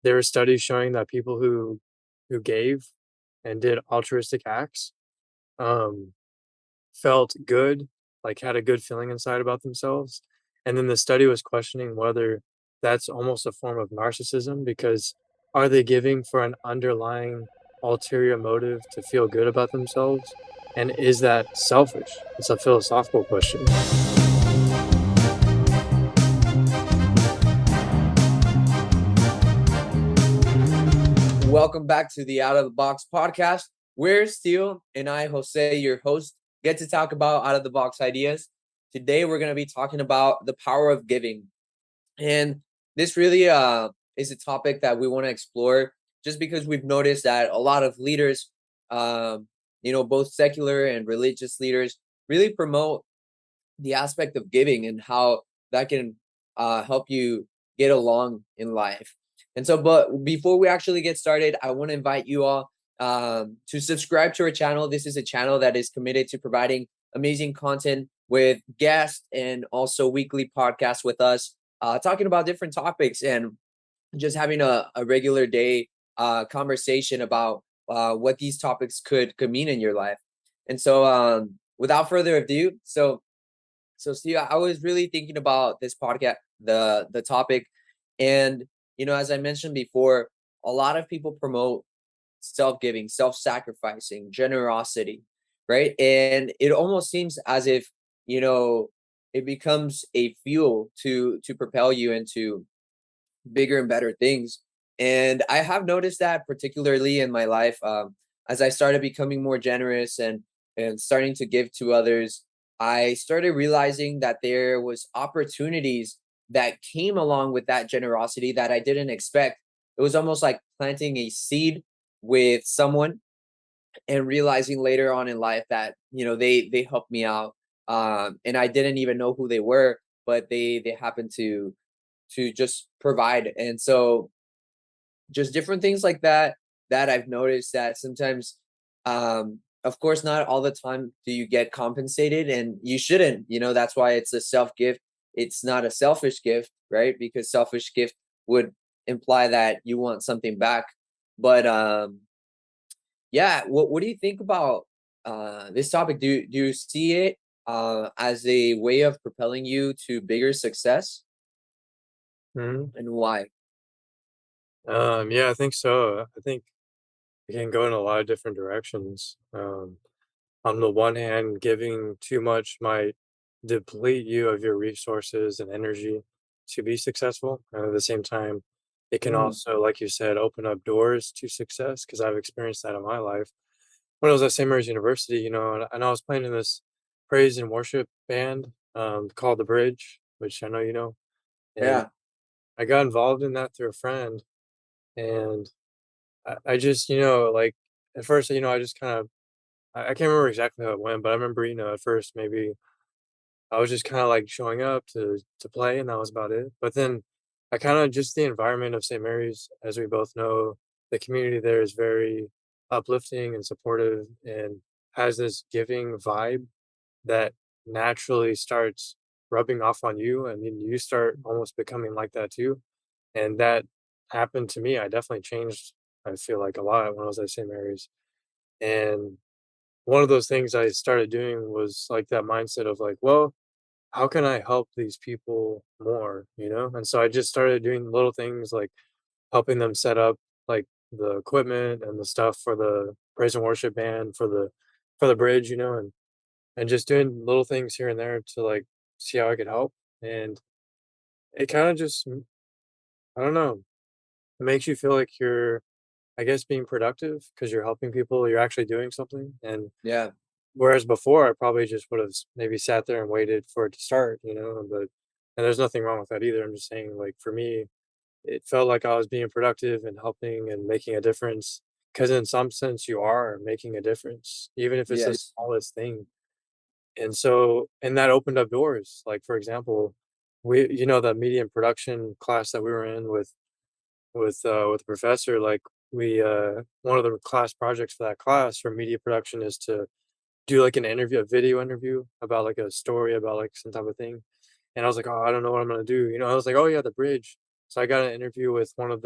there were studies showing that people who gave and did altruistic acts, um, felt good, like, had a good feeling inside about themselves, and then the study was questioning whether that's almost a form of narcissism because are they giving for an underlying ulterior motive to feel good about themselves, and is that selfish? It's a philosophical question. Welcome back to the Out of the Box podcast. We're Steele and I, Jose, your host, get to talk about out of the box ideas. Today, we're going to be talking about the power of giving. And this really is a topic that we want to explore just because we've noticed that a lot of leaders, both secular and religious leaders, really promote the aspect of giving and how that can help you get along in life. And so, but before we actually get started, I want to invite you all to subscribe to our channel. This is a channel that is committed to providing amazing content with guests and also weekly podcasts with us, talking about different topics and just having a regular day conversation about what these topics could mean in your life. And so, without further ado, so Steve, I was really thinking about this podcast, the topic, and as I mentioned before, a lot of people promote self-giving, self-sacrificing, generosity, right? And it almost seems as if you know it becomes a fuel to propel you into bigger and better things. And I have noticed that particularly in my life, as I started becoming more generous and starting to give to others, I started realizing that there was opportunities that came along with that generosity that I didn't expect. It was almost like planting a seed with someone and realizing later on in life that they helped me out, and I didn't even know who they were, but they happened to just provide. And so just different things like that that I've noticed that sometimes, of course, not all the time do you get compensated, and you shouldn't. That's why it's a self gift. It's not a selfish gift, right? Because selfish gift would imply that you want something back. But yeah, what do you think about this topic? Do you see it as a way of propelling you to bigger success, Mhm. and why? Yeah, I think so. I think it can go in a lot of different directions. On the one hand, giving too much might deplete you of your resources and energy to be successful. And at the same time, it can Mm, also, like you said, open up doors to success because I've experienced that in my life. When I was at St. Mary's University, and I was playing in this praise and worship band called The Bridge, which I know you know. And yeah. I got involved in that through a friend. And I just, like at first, I just kind of I can't remember exactly how it went, but I remember, at first maybe I was just kind of like showing up to play and that was about it. But then I kind of just the environment of St. Mary's, as we both know, the community there is very uplifting and supportive and has this giving vibe that naturally starts rubbing off on you and then you start almost becoming like that too. And that happened to me. I definitely changed, I feel like a lot when I was at St. Mary's. And one of those things I started doing was like that mindset of like, well, how can I help these people more, And so I just started doing little things like helping them set up like the equipment and the stuff for the praise and worship band for the bridge, and just doing little things here and there to like see how I could help. And it kind of just I don't know, it makes you feel like you're I guess being productive because you're helping people, you're actually doing something. And Yeah. whereas before, I probably just would have maybe sat there and waited for it to start, and there's nothing wrong with that either. I'm just saying, like, for me, it felt like I was being productive and helping and making a difference. Because in some sense, you are making a difference, even if it's the Yes. smallest thing. And that opened up doors. Like, for example, the media and production class that we were in with the professor, like one of the class projects for that class for media production is to do like an interview, a video interview about like a story about like some type of thing. And I was like, oh, I don't know what I'm gonna do. I was like, oh yeah, the bridge. So I got an interview with one of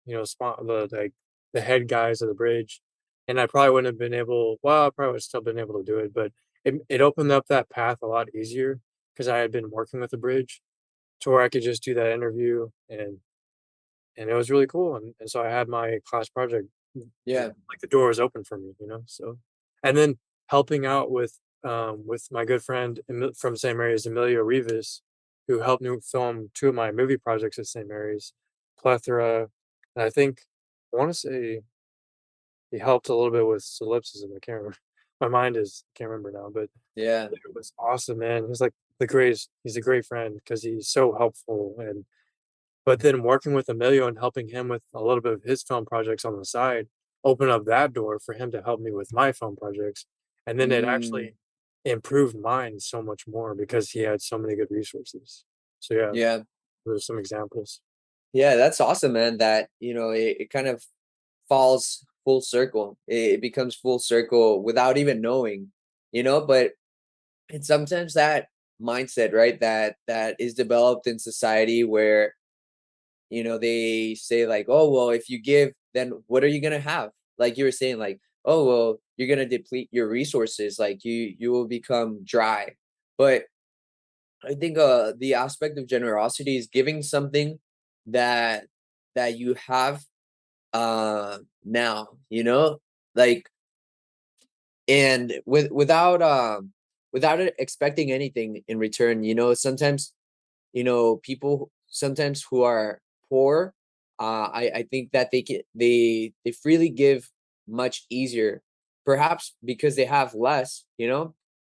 the head guys of the bridge, and I probably wouldn't have been able. Well, I probably would have still been able to do it, but it opened up that path a lot easier because I had been working with the bridge to where I could just do that interview and it was really cool, and so I had my class project, Yeah. like, the door was open for me, so and then helping out with my good friend from St. Mary's, Emilio Rivas, who helped me film 2 of my movie projects at St. Mary's, Plethora, and I think I wanna say he helped a little bit with solipsism, I can't remember. My mind is can't remember now, but Yeah. it was awesome, man. He's a great friend because he's so helpful and but then working with Emilio and helping him with a little bit of his film projects on the side opened up that door for him to help me with my film projects, and then it Mm, actually improved mine so much more because he had so many good resources. So, yeah, yeah. those are some examples. Yeah, that's awesome, man, that, it kind of falls full circle. It becomes full circle without even knowing, but it's sometimes that mindset, right, that is developed in society where, they say like, "Oh, well, if you give, then what are you gonna have?" Like you were saying, like, "Oh, well, you're gonna deplete your resources, like you will become dry." But I think the aspect of generosity is giving something that you have now, like, and without it expecting anything in return. Sometimes, people sometimes who are poor, I think that they freely give much easier, perhaps because they have less,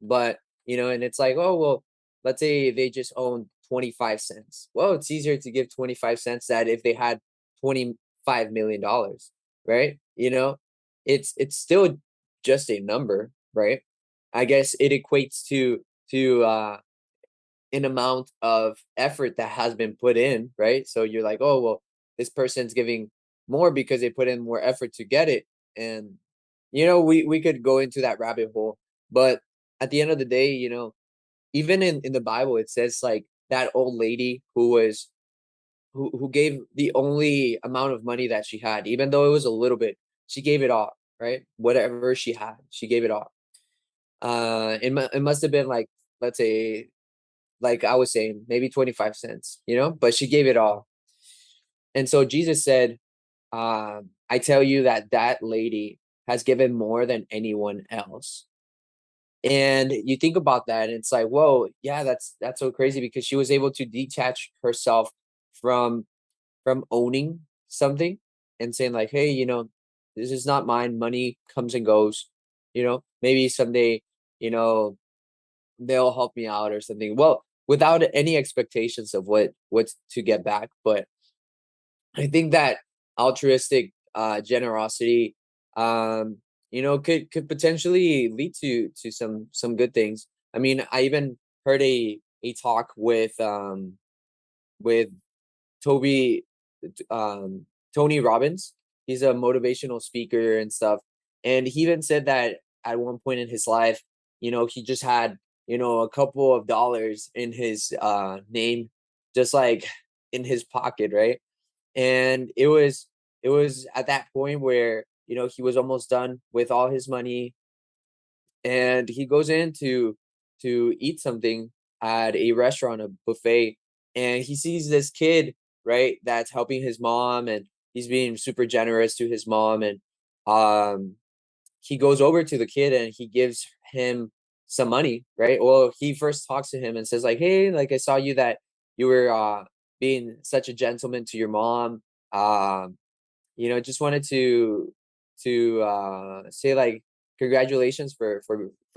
but and it's like, oh well, let's say they just own 25 cents. Well, it's easier to give 25 cents that if they had $25 million, right? It's still just a number, right? I guess it equates to an amount of effort that has been put in, right? So you're like, oh well, this person's giving more because they put in more effort to get it. And we could go into that rabbit hole, but at the end of the day, even in the Bible, it says like that old lady who gave the only amount of money that she had, even though it was a little bit, she gave it all, right? Whatever she had, she gave it all. It must have been like, let's say, like I was saying, maybe 25 cents, but she gave it all. And so Jesus said, I tell you that that lady has given more than anyone else. And you think about that, and it's like, whoa, yeah, that's so crazy because she was able to detach herself from owning something and saying like, hey, this is not mine. Money comes and goes. Maybe someday, you know, they'll help me out or something. Well, without any expectations of what's to get back. But I think that altruistic generosity, could potentially lead to some good things. I mean, I even heard a talk with Toby, Tony Robbins. He's a motivational speaker and stuff. And he even said that at one point in his life, he just had, a couple of dollars in his name, just like in his pocket, right? And it was at that point where, he was almost done with all his money, and he goes in to eat something at a restaurant, a buffet, and he sees this kid, right, that's helping his mom, and he's being super generous to his mom, and um he goes over to the kid and he gives him some money, right? Well, he first talks to him and says like, hey, like I saw you that you were being such a gentleman to your mom. um just wanted to say like congratulations for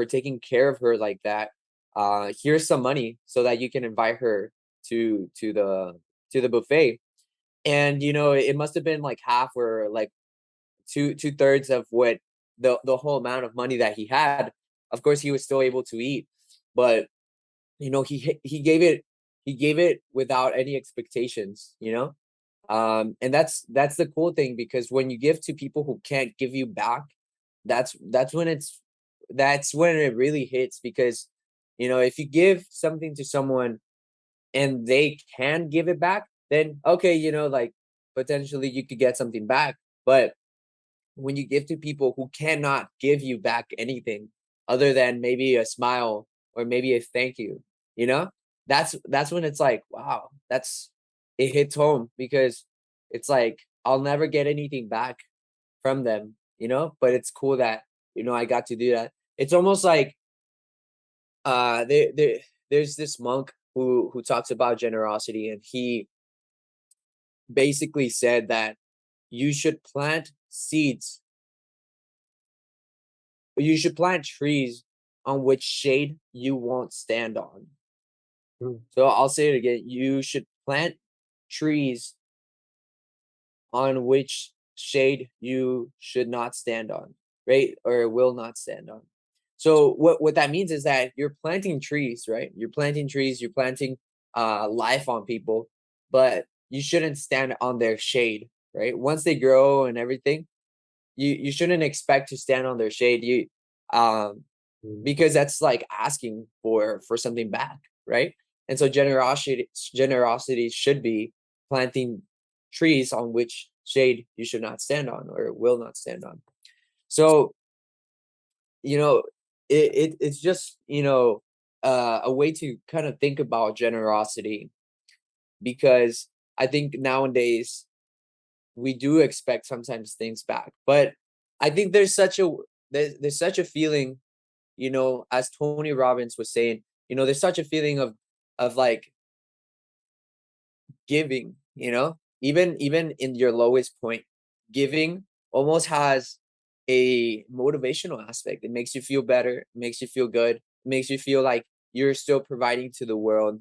taking care of her like that. Here's some money so that you can invite her to the buffet. And it must have been like half or like two-thirds of what the whole amount of money that he had. Of course he was still able to eat, but he gave it without any expectations. And that's the cool thing, because when you give to people who can't give you back, that's when it really hits. Because if you give something to someone and they can give it back, then okay, like potentially you could get something back. But when you give to people who cannot give you back anything other than maybe a smile or maybe a thank you, you know, that's when it's like, wow, that's it hits home because it's like I'll never get anything back from them, but it's cool that, I got to do that. It's almost like there's this monk who talks about generosity, and he basically said that you should plant seeds, you should plant trees on which shade you won't stand on. Mm, So I'll say it again. You should plant trees on which shade you should not stand on, right? Or will not stand on. So what that means is that you're planting trees, right? You're planting trees, you're planting life on people, but you shouldn't stand on their shade, right? Once they grow and everything, you shouldn't expect to stand on their shade. Um mm, because that's like asking for something back, right? And so generosity should be planting trees on which shade you should not stand on or will not stand on. So, you know, it's just, a way to kind of think about generosity, because I think nowadays we do expect sometimes things back. But I think there's such a feeling, as Tony Robbins was saying, there's such a feeling of like giving, even in your lowest point, giving almost has a motivational aspect. It makes you feel better, it makes you feel good, it makes you feel like you're still providing to the world.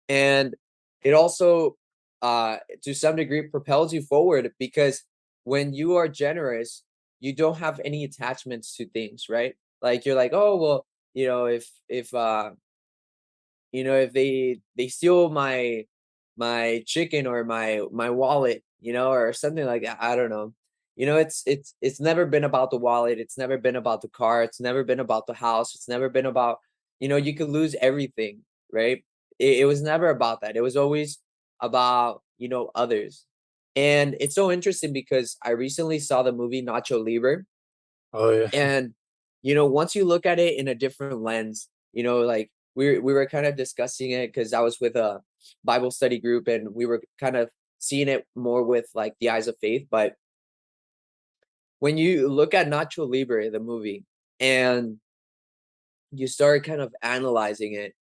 And it also, to some degree, propels you forward, because when you are generous, you don't have any attachments to things, right? Like you're like, oh well, if they steal my chicken or my wallet, or something like that. I don't know. It's never been about the wallet. It's never been about the car. It's never been about the house. It's never been about, you could lose everything, right? It was never about that. It was always about, others. And it's so interesting because I recently saw the movie Nacho Libre, oh yeah. and, once you look at it in a different lens, like we were kind of discussing it because I was with a Bible study group, and we were kind of seeing it more with like the eyes of faith. But when you look at Nacho Libre, the movie, and you start kind of analyzing it,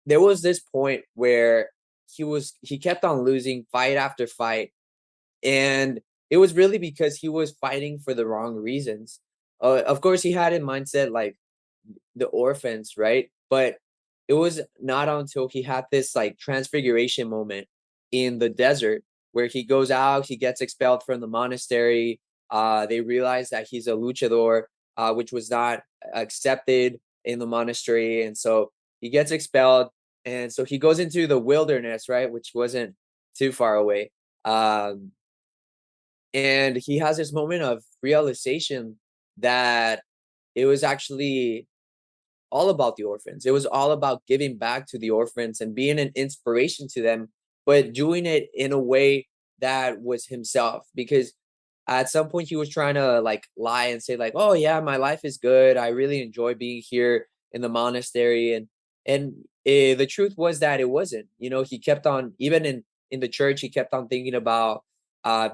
there was this point where he kept on losing fight after fight, and it was really because he was fighting for the wrong reasons. Of course, he had in mindset like the orphans, right? But it was not until he had this like transfiguration moment in the desert where he goes out, he gets expelled from the monastery. They realize that he's a luchador, which was not accepted in the monastery, and so he gets expelled, and so he goes into the wilderness, right, which wasn't too far away. Um, and he has this moment of realization that it was actually all about the orphans. It was all about giving back to the orphans and being an inspiration to them, but doing it in a way that was himself. Because at some point he was trying to like lie and say like, "Oh yeah, my life is good. I really enjoy being here in the monastery." And the truth was that it wasn't. He kept on, even in the church, he kept on thinking about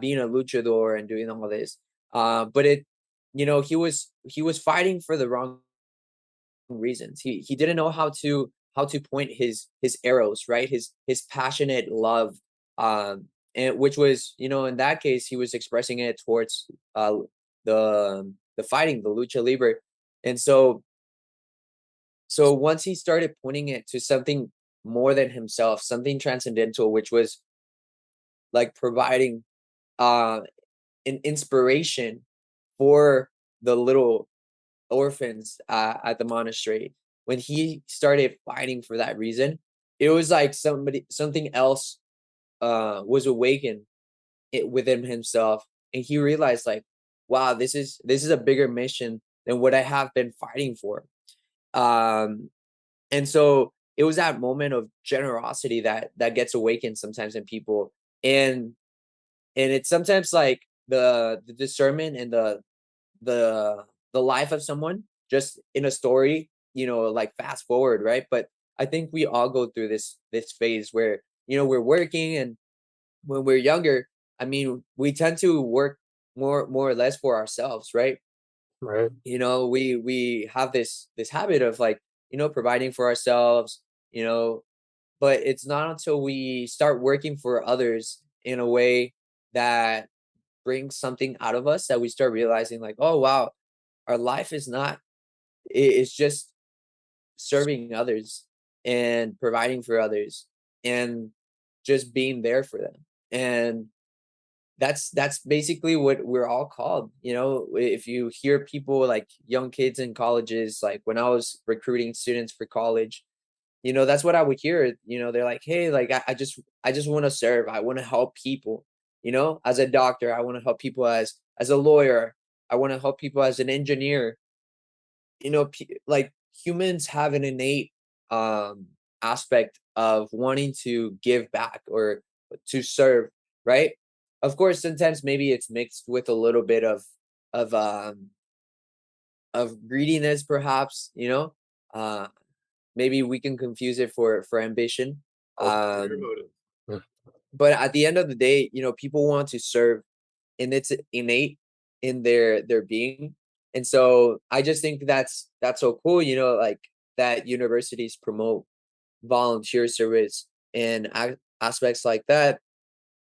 being a luchador and doing all this. But he was fighting for the wrong reasons. He didn't know how to point his arrows, right? His passionate love, and which was, in that case, he was expressing it towards the fighting, the lucha libre. And so once he started pointing it to something more than himself, something transcendental, which was like providing uh an inspiration for the little orphans at the monastery, when he started fighting for that reason, it was like something else was awakened within himself, and he realized like, wow, this is a bigger mission than what I have been fighting for. um and so it was that moment of generosity that gets awakened sometimes in people. And it's sometimes like the discernment and the the life of someone just in a story, like fast forward, right? But I think we all go through this phase where, we're working, and when we're younger, I mean, we tend to work more or less for ourselves, right? Right. We have this habit of like, providing for ourselves, you know, but it's not until we start working for others in a way that brings something out of us that we start realizing like, oh wow, our life is not it's just serving others and providing for others and just being there for them. And that's basically what we're all called. If you hear people like young kids in colleges, like when I was recruiting students for college, that's what I would hear. They're like, hey, like I just want to serve, I want to help people. As a doctor, I want to help people. As a lawyer, I want to help people. As an engineer, like humans have an innate um aspect of wanting to give back or to serve, right? Of course, sometimes maybe it's mixed with a little bit of um of greediness, perhaps. uh Maybe we can confuse it for ambition. Ulterior um motive. Yeah. but at the end of the day, people want to serve, and it's innate in their being. And so I just think that's so cool, like that universities promote volunteer service and aspects like that,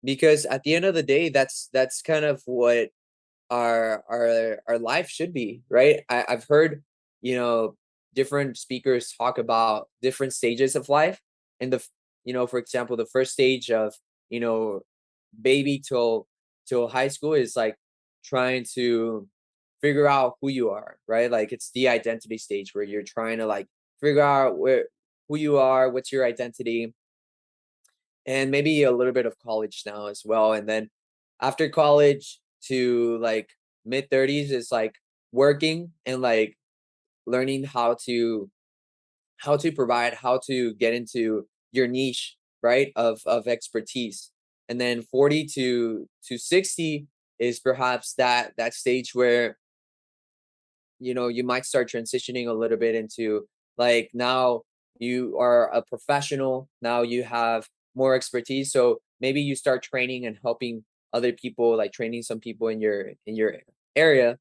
because at the end of the day, that's kind of what our life should be, right? I've heard, you know different speakers talk about different stages of life. And for example, the first stage of, you know baby till high school is like trying to figure out who you are, right? Like it's the identity stage where you're trying to like figure out who you are, what's your identity, and maybe a little bit of college now as well. And then after college to like mid 30s is like working and like learning how to provide, how to get into your niche, right? Of expertise. And then 40 to 60 is perhaps that stage where, you might start transitioning a little bit into like, now you are a professional, now you have more expertise, so maybe you start training and helping other people, like training some people in your area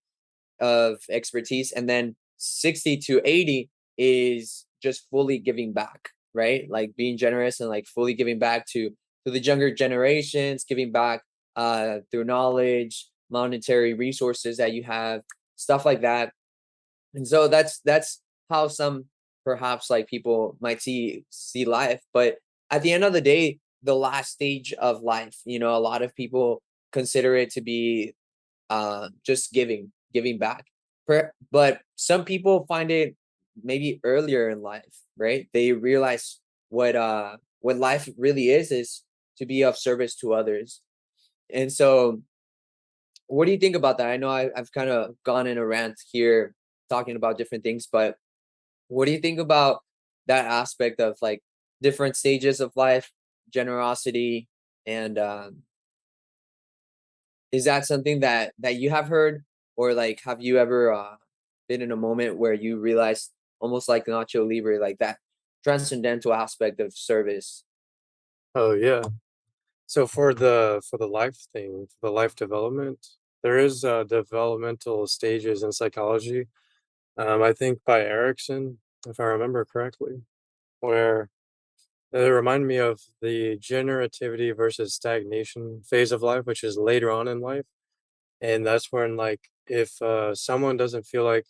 of expertise. And then 60 to 80 is just fully giving back, right? Like being generous and like fully giving back to the younger generations, giving back through knowledge, monetary resources that you have, stuff like that. And so that's how some, perhaps, like people might see life. But at the end of the day, the last stage of life, a lot of people consider it to be just giving back. But some people find it maybe earlier in life, right? They realize what life really is to be of service to others. And so what do you think about that? I know I've kind of gone in a rant here talking about different things, but what do you think about that aspect of like different stages of life, generosity, and is that something that you have heard, or like have you ever been in a moment where you realized, almost like Nacho Libre, like that transcendental aspect of service? Oh yeah. So for the life thing, for the life development, there is developmental stages in psychology. I think by Erickson, if I remember correctly, where it reminded me of the generativity versus stagnation phase of life, which is later on in life. And that's when, like, if someone doesn't feel like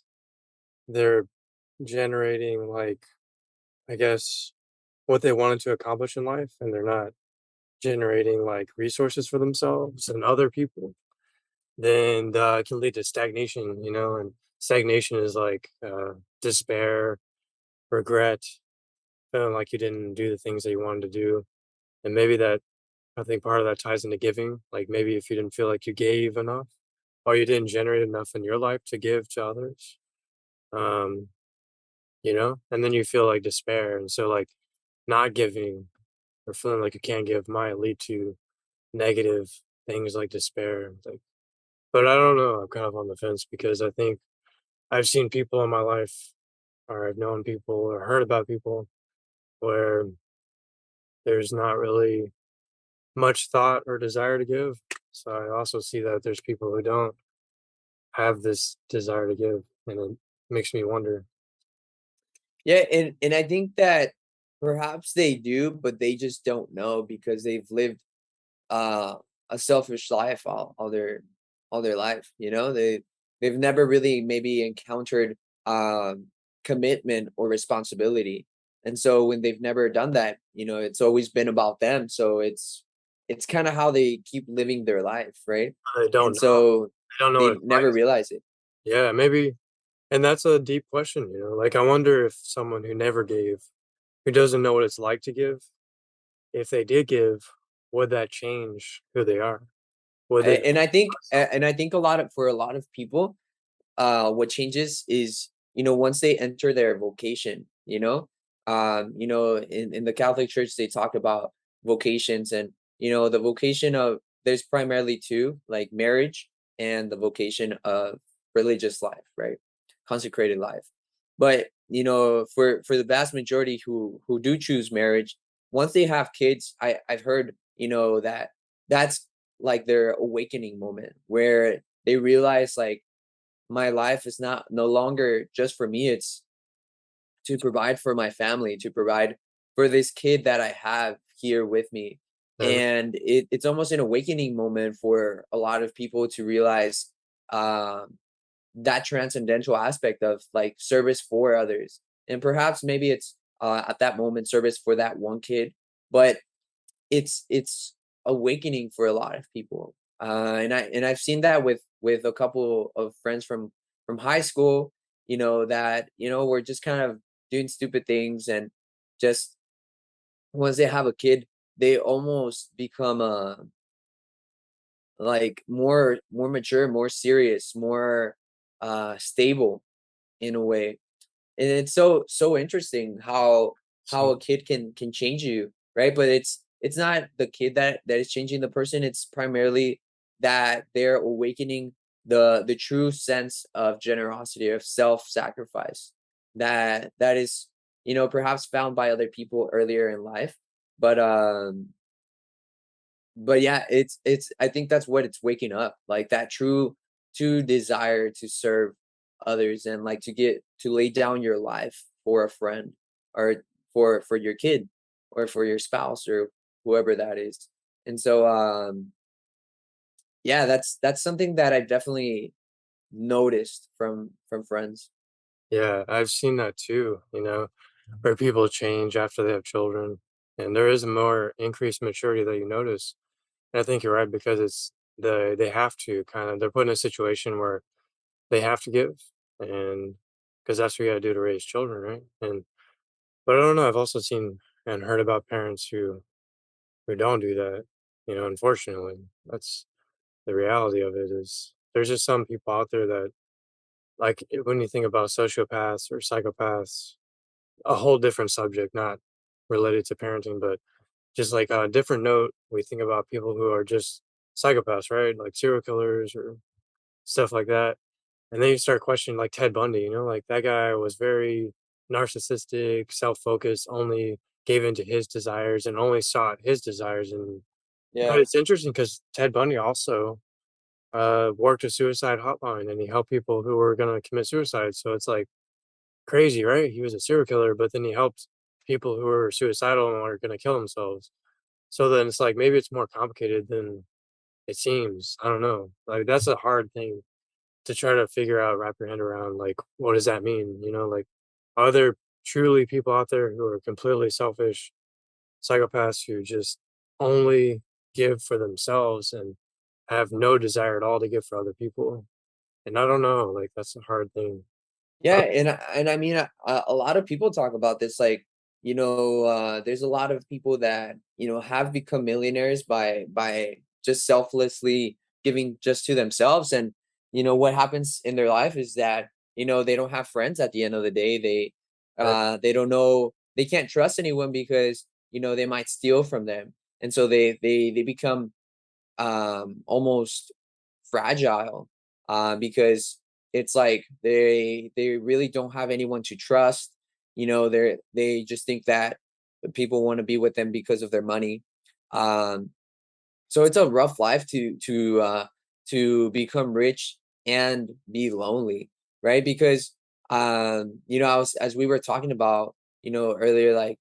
they're generating, like, I guess, what they wanted to accomplish in life, and they're not generating like resources for themselves and other people, then it can lead to stagnation, and stagnation is like despair, regret, feeling like you didn't do the things that you wanted to do. And maybe that, I think part of that ties into giving. Like maybe if you didn't feel like you gave enough or you didn't generate enough in your life to give to others, um, and then you feel like despair. And so, like, not giving or feeling like you can't give might lead to negative things like despair. Like, but I don't know. I'm kind of on the fence because I think I've seen people in my life, or I've known people, or heard about people where there's not really much thought or desire to give. So I also see that there's people who don't have this desire to give, and it makes me wonder. Yeah, and I think that perhaps they do, but they just don't know because they've lived uh a selfish life all their life, they've never really maybe encountered um commitment or responsibility. And so when they've never done that, it's always been about them. So it's kind of how they keep living their life, right? I don't And know. so I don't know what they advice. never realize it. Yeah, maybe. And that's a deep question, Like, I wonder if someone who never gave, who doesn't know what it's like to give, if they did give, would that change who they are? Would they And I think self? a lot of for a lot of people, what changes is, once they enter their vocation, in the Catholic Church, they talk about vocations. And, the vocation of, there's primarily two, like marriage and the vocation of religious life, right? Consecrated life. But, for the vast majority who do choose marriage, once they have kids, I've heard, that that's like their awakening moment where they realize, like, my life is not no longer just for me, it's to provide for my family, to provide for this kid that I have here with me. That And it's almost an awakening moment for a lot of people to realize um, that transcendental aspect of, like, service for others. And perhaps maybe it's at that moment service for that one kid, but it's awakening for a lot of people. And I've seen that with a couple of friends from high school, that, we're just kind of doing stupid things. And just once they have a kid, they almost become like more mature, more serious, more stable in a way. And it's so interesting how so a kid can change you, right? But it's not the kid that is changing the person. It's primarily that they're awakening the true sense of generosity, of self-sacrifice, that is, perhaps found by other people earlier in life. But yeah, it's I think that's what it's waking up, like that true desire to serve others, and like to lay down your life for a friend, or for your kid, or for your spouse, or whoever that is. And so yeah, that's something that I've definitely noticed from friends. yeah, I've seen that too, where people change after they have children, and there is a more increased maturity that you notice. And I think you're right because they have to kind of they're put in a situation where they have to give, and because that's what you gotta do to raise children, right? And but I don't know, I've also seen and heard about parents who don't do that, unfortunately. That's the reality of it is there's just some people out there that like when you think about sociopaths or psychopaths, a whole different subject, not related to parenting, but just like on a different note, we think about people who are just psychopaths, right? Like serial killers or stuff like that. And then you start questioning like Ted Bundy, like that guy was very narcissistic, self-focused, only gave into his desires and only sought his desires. And but Yeah. it's interesting because Ted Bundy also worked a suicide hotline and he helped people who were gonna commit suicide. So it's like crazy, right? He was a serial killer, but then he helped people who were suicidal and were gonna kill themselves. So then it's like maybe it's more complicated than it seems. I don't know. Like that's a hard thing to try to figure out, wrap your head around, like, what does that mean? Like, are there truly people out there who are completely selfish psychopaths who just only give for themselves and have no desire at all to give for other people? And I don't know, like, that's a hard thing. Yeah, Uh, and I mean, a lot of people talk about this, like, there's a lot of people that, have become millionaires by just selflessly giving just to themselves. And, what happens in their life is that, they don't have friends at the end of the day. right, They don't know they can't trust anyone because they might steal from them, and so they become almost fragile, because it's like they really don't have anyone to trust. They just think that people want to be with them because of their money. um so it's a rough life to become rich and be lonely, right? Because I was as we were talking about, earlier, like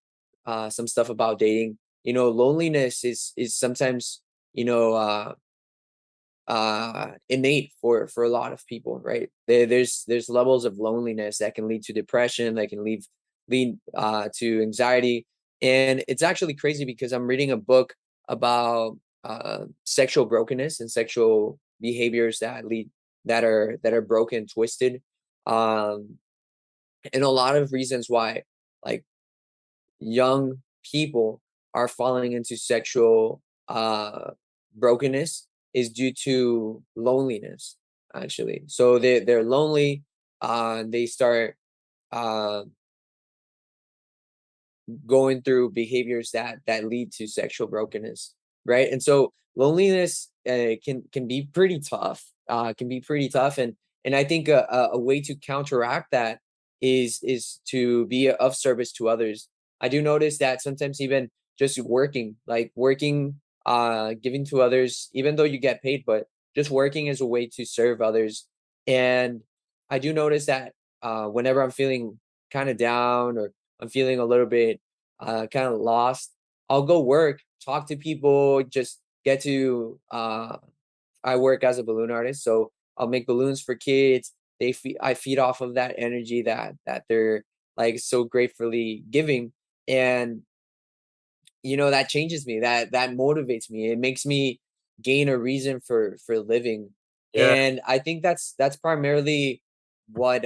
some stuff about dating. Loneliness is sometimes, you know, uh innate for a lot of people, right? There's levels of loneliness that can lead to depression, that can lead to anxiety. And it's actually crazy because I'm reading a book about sexual brokenness and sexual behaviors that are broken, twisted, um and a lot of reasons why, like, young people are falling into sexual brokenness is due to loneliness, actually. So they're lonely. They start uh going through behaviors that lead to sexual brokenness, right? And so loneliness can be pretty tough. And I think a way to counteract that is to be of service to others. I do notice that sometimes, even just working, giving to others, even though you get paid, but just working is a way to serve others. And I do notice that whenever I'm feeling kind of down, or I'm feeling a little bit kind of lost, I'll go work, talk to people, just get to. I work as a balloon artist, so I'll make balloons for kids. I feed off of that energy that they're like so gratefully giving, and that changes me, that motivates me, it makes me gain a reason for living. Yeah, And I think that's primarily what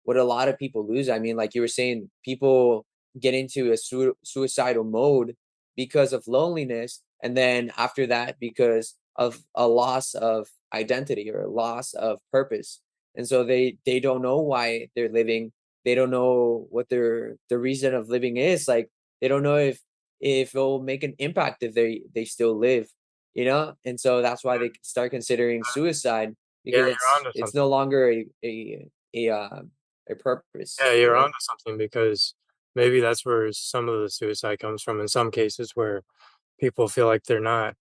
what a lot of people lose. I mean, like you were saying, people get into a suicidal mode because of loneliness, and then after that, because of a loss of identity or a loss of purpose. And so they don't know why they're living. They don't know what the reason of living is. Like, they don't know if it'll make an impact if they still live. And so that's why they start considering suicide, yeah, because you're it's onto it's something. no longer a purpose Yeah, you're for it. onto something because maybe that's where some of the suicide comes from in some cases where people feel like they're not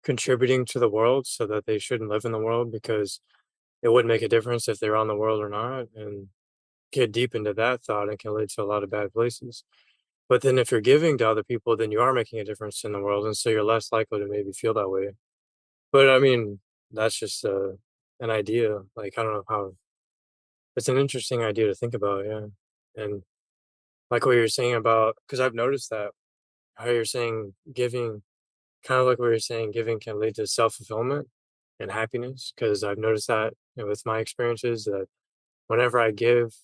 contributing to the world so that they shouldn't live in the world because it wouldn't make a difference if they're on the world or not, and get deep into that thought and can lead to a lot of bad places. But then if you're giving to other people, then you are making a difference in the world, and so you're less likely to maybe feel that way. But I mean, that's just an idea. Like I don't know how it's an interesting idea to think about, yeah. And like what you're saying about, because I've noticed that how you're saying giving, kind of like what you're saying, giving can lead to self fulfillment and happiness. Because I've noticed that with my experiences that whenever I give,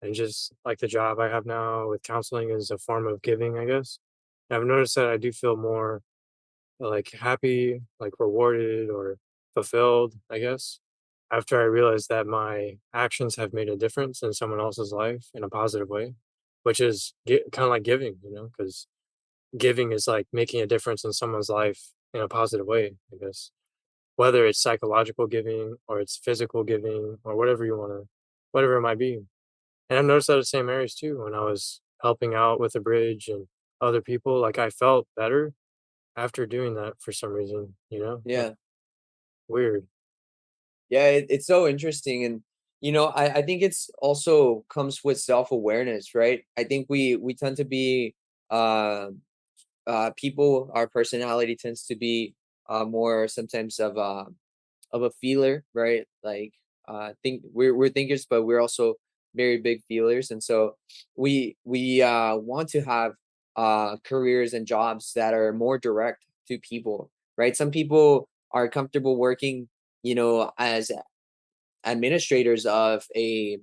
and just like the job I have now with counseling is a form of giving, I guess. I've noticed that I do feel more like happy, like rewarded or fulfilled, I guess, after I realized that my actions have made a difference in someone else's life in a positive way, which is kind of like giving, because giving is like making a difference in someone's life in a positive way, I guess. Whether it's psychological giving or it's physical giving or whatever you want to, whatever it might be. And I've noticed that at St. Mary's too, when I was helping out with the bridge and other people, like I felt better after doing that for some reason, like Yeah. weird. Yeah, it's so interesting. And I think it's also comes with self-awareness, right? I think we tend to be uh people, our personality tends to be more sometimes of a feeler, right? Like, think we're thinkers, but we're also very big feelers. And so we want to have careers and jobs that are more direct to people, right? Some people are comfortable working, as administrators of a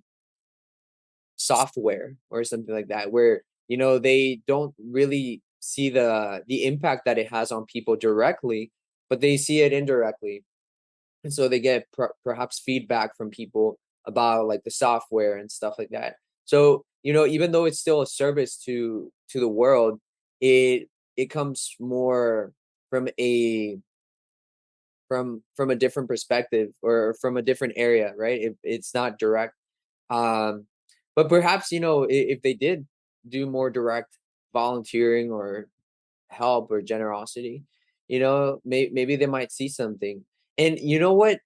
software or something like that, where they don't really see the impact that it has on people directly, but they see it indirectly. And so they get perhaps feedback from people about, like, the software and stuff like that. So, even though it's still a service to the world, it comes more from a different perspective or from a different area, right? It's not direct. Um, but perhaps, if they did do more direct volunteering or help or generosity, maybe they might see something. And you know what?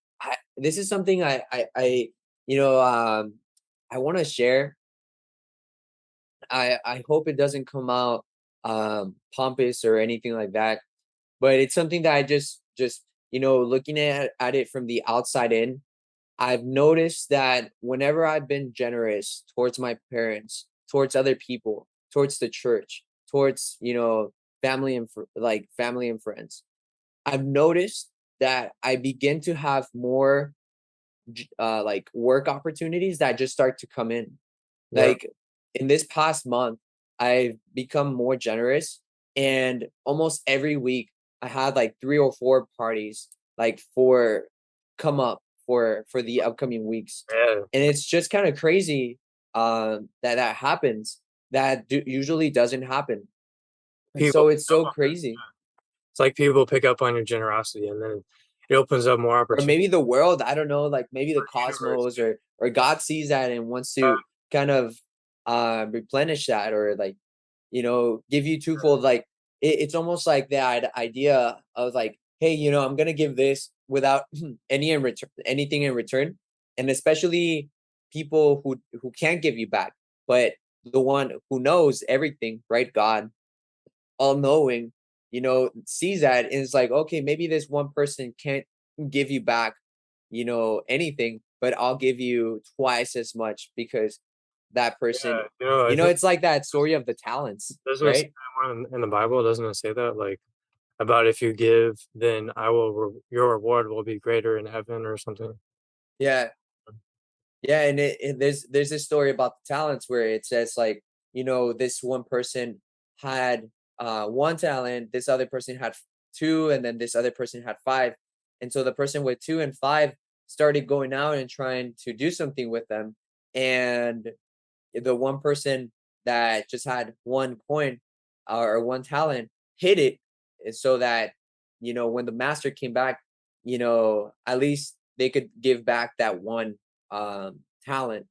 This is something you know, um, I want to share. I hope it doesn't come out pompous or anything like that, but it's something that I just looking at it from the outside in, I've noticed that whenever I've been generous towards my parents, towards other people, towards the church, towards family and friends, I've noticed that I begin to have more like work opportunities that just start to come in. Yeah. Like in this past month, I've become more generous, and almost every week I had like 3 or 4 parties like for come up for the upcoming weeks. Yeah. And it's just kind of crazy that happens. That usually doesn't happen. And People so pick it's up so on that. crazy. It's like people pick up on your generosity, and then it opens up more Or opportunities maybe the world, I don't know, like maybe the for the universe. cosmos or God sees that and wants Uh, to kind of replenish that, or like, give you twofold. Like it's almost like that idea of like, hey, I'm gonna give this without anything in return. And especially people who can't give you back, but the one who knows everything, right? God, all knowing, sees that and is like, okay, maybe this one person can't give you back, anything, but I'll give you twice as much because that person, yeah, I think it's like that story of the talents, doesn't it say right? that one in the Bible? Doesn't it say that like about if you give, then your reward will be greater in heaven or something? Yeah. Yeah, and there's this story about the talents where it says like, this one person had one talent, this other person had two, and then this other person had five. And so the person with two and five started going out and trying to do something with them. And the one person that just had one coin or one talent hid it, so that when the master came back, at least they could give back that one talent,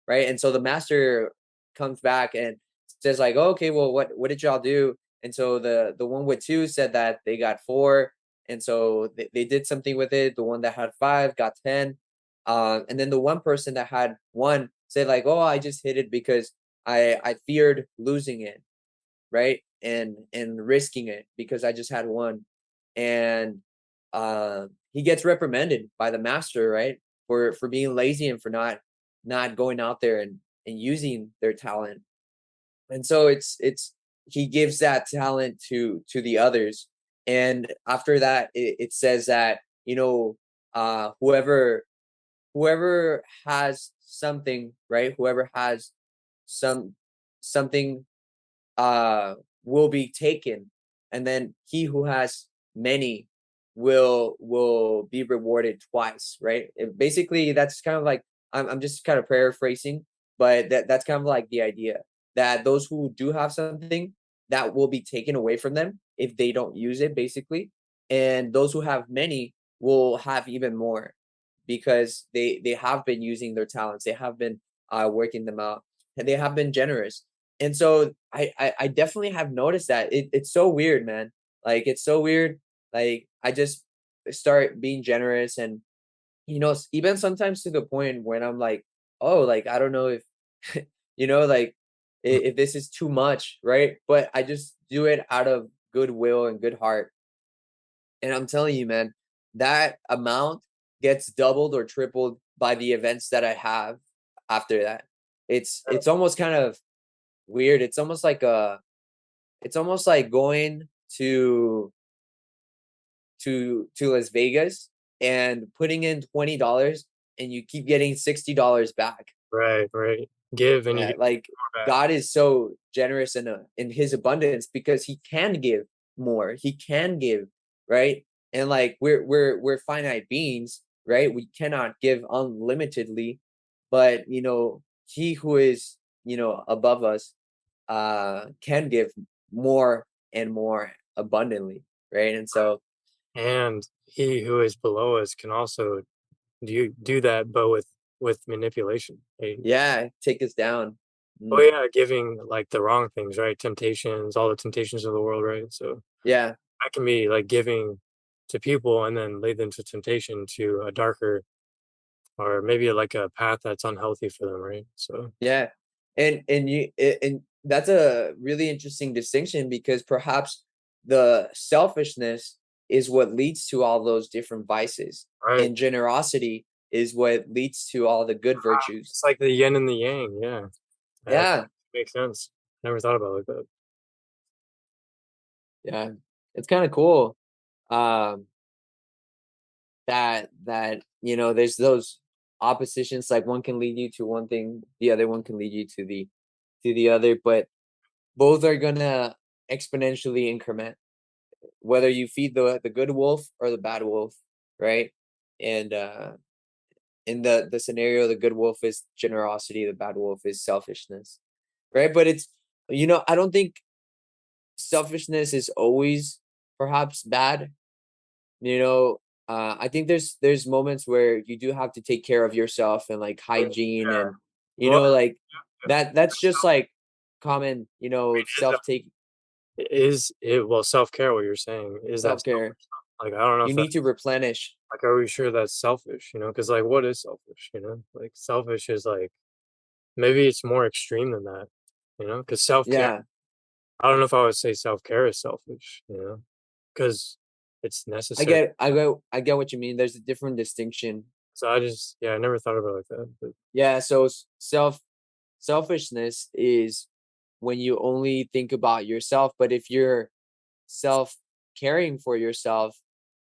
right? And so the master comes back and says like, "Oh, okay, well, what did y'all do?" And so the one with two said that they got four, and so they did something with it. The one that had five got 10, and then the one person that had one said like, "Oh, I just hit it because I feared losing it, right? And risking it because I just had one." And he gets reprimanded by the master, right? For being lazy and for not going out there and using their talent. And so it's he gives that talent to the others. And after that, it says that, whoever has something, right? Whoever has some something uh will be taken, and then he who has many will be rewarded twice, right? Basically that's kind of like, I'm just kind of paraphrasing, but that's kind of like the idea that those who do have something, that will be taken away from them if they don't use it, basically. And those who have many will have even more because they have been using their talents, they have been working them out, and they have been generous. And so I definitely have noticed that it's so weird, man. Like it's so weird. Like I just start being generous, and even sometimes to the point when I'm like, oh, like I don't know if like if this is too much, right? But I just do it out of goodwill and good heart. And I'm telling you, man, that amount gets doubled or tripled by the events that I have after that. It's almost kind of weird. It's almost like going to Las Vegas and putting in $20 and you keep getting $60 back. Right, right. Give and you Yeah, get like more back. God is so generous in his abundance because he can give more. He can give, right? And like we're finite beings, right? We cannot give unlimitedly, but he who is, above us can give more and more abundantly, right? And so And he who is below us can also do that, but with manipulation. yeah, take us down. Oh Mm, yeah, giving like the wrong things, right? Temptations, all the temptations of the world, right? So yeah, that can be like giving to people and then lead them to temptation to a darker or maybe like a path that's unhealthy for them, right? So yeah. And that's a really interesting distinction because perhaps the selfishness is what leads to all those different vices, right. and generosity is what leads to all the good virtues. It's like the yin and the yang, yeah. That Yeah, makes sense. Never thought about it like that. yeah. It's kind of cool. Um, that there's those oppositions, like one can lead you to one thing, the other one can lead you to the other, but both are gonna exponentially increment, whether you feed the good wolf or the bad wolf, right? And in the scenario, the good wolf is generosity, the bad wolf is selfishness, right? But I don't think selfishness is always perhaps bad. You know, I think there's moments where you do have to take care of yourself and like hygiene Yeah. and Well, like yeah, that's just like common, is that self-take is it well self-care what you're saying, is that self-care. selfish? Like I don't know You if need to that's replenish. like are we sure that's selfish, Because like what is selfish, Like selfish is like maybe it's more extreme than that, Because self-care, Yeah, I don't know if I would say self-care is selfish, Because it's I necessary. get I go I get what you mean. There's a different distinction. So I just yeah, I never thought about it like that. But Yeah, so selfishness is when you only think about yourself, but if you're self caring for yourself,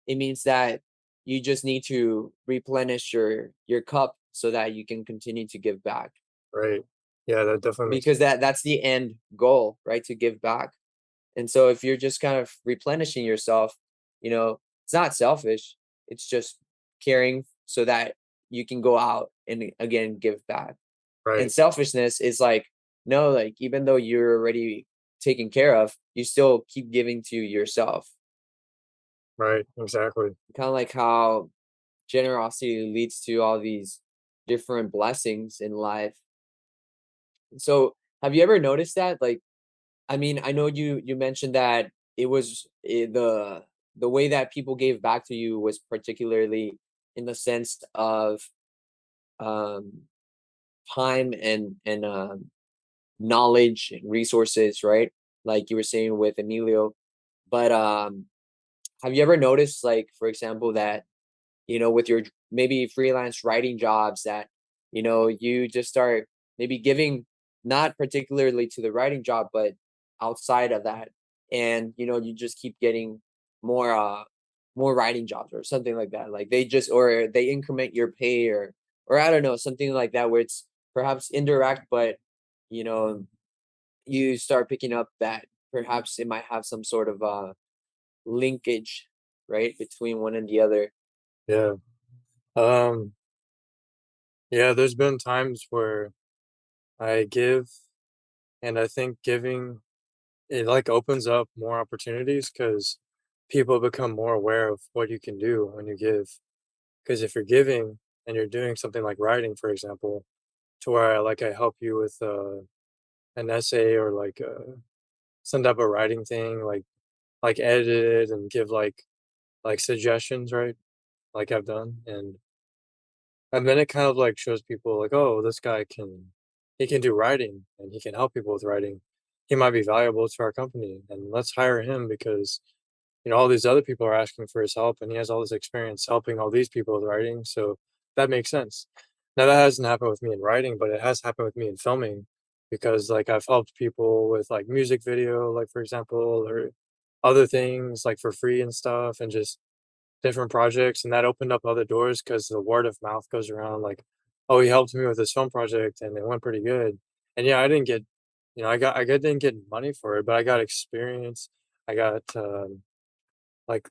it means that you just need to replenish your cup so that you can continue to give back, right. Yeah, that definitely makes because that's the end goal, right? To give back. And so if you're just kind of replenishing yourself, it's not selfish. It's just caring so that you can go out and again give back. And right, selfishness is like, no, like even though you're already taken care of, you still keep giving to yourself. right, exactly. Kind of like how generosity leads to all these different blessings in life. So have you ever noticed that? Like, I mean, I know you mentioned that it was the way that people gave back to you was particularly in the sense of um time and knowledge and resources, right? Like you were saying with Emilio. But have you ever noticed, like, for example, that with your maybe freelance writing jobs, that you just start maybe giving, not particularly to the writing job, but outside of that, and you just keep getting more more writing jobs or something like that, like they increment your pay, or I don't know, something like that, where it's perhaps indirect, but you know you start picking up that perhaps it might have some sort of linkage, right, between one and the other. Yeah. Um, yeah, there's been times where I give and I think giving it like opens up more opportunities because people become more aware of what you can do when you give. Because if you're giving and you're doing something like writing, for example, to where like I help you with an essay or like some type of writing thing, like edit it and give like suggestions, right? Like I've done, and then it kind of like shows people like, oh, this guy he can do writing and he can help people with writing. He might be valuable to our company, and let's hire him because all these other people are asking for his help, and he has all this experience helping all these people with writing. So that makes sense. Now that hasn't happened with me in writing, but it has happened with me in filming because like I've helped people with like music video, like for example, or other things like for free and stuff, and just different projects, and that opened up other doors because the word of mouth goes around like, "Oh, he helped me with this film project, and it went pretty good." And yeah, I didn't get, didn't get money for it, but I got experience. I got like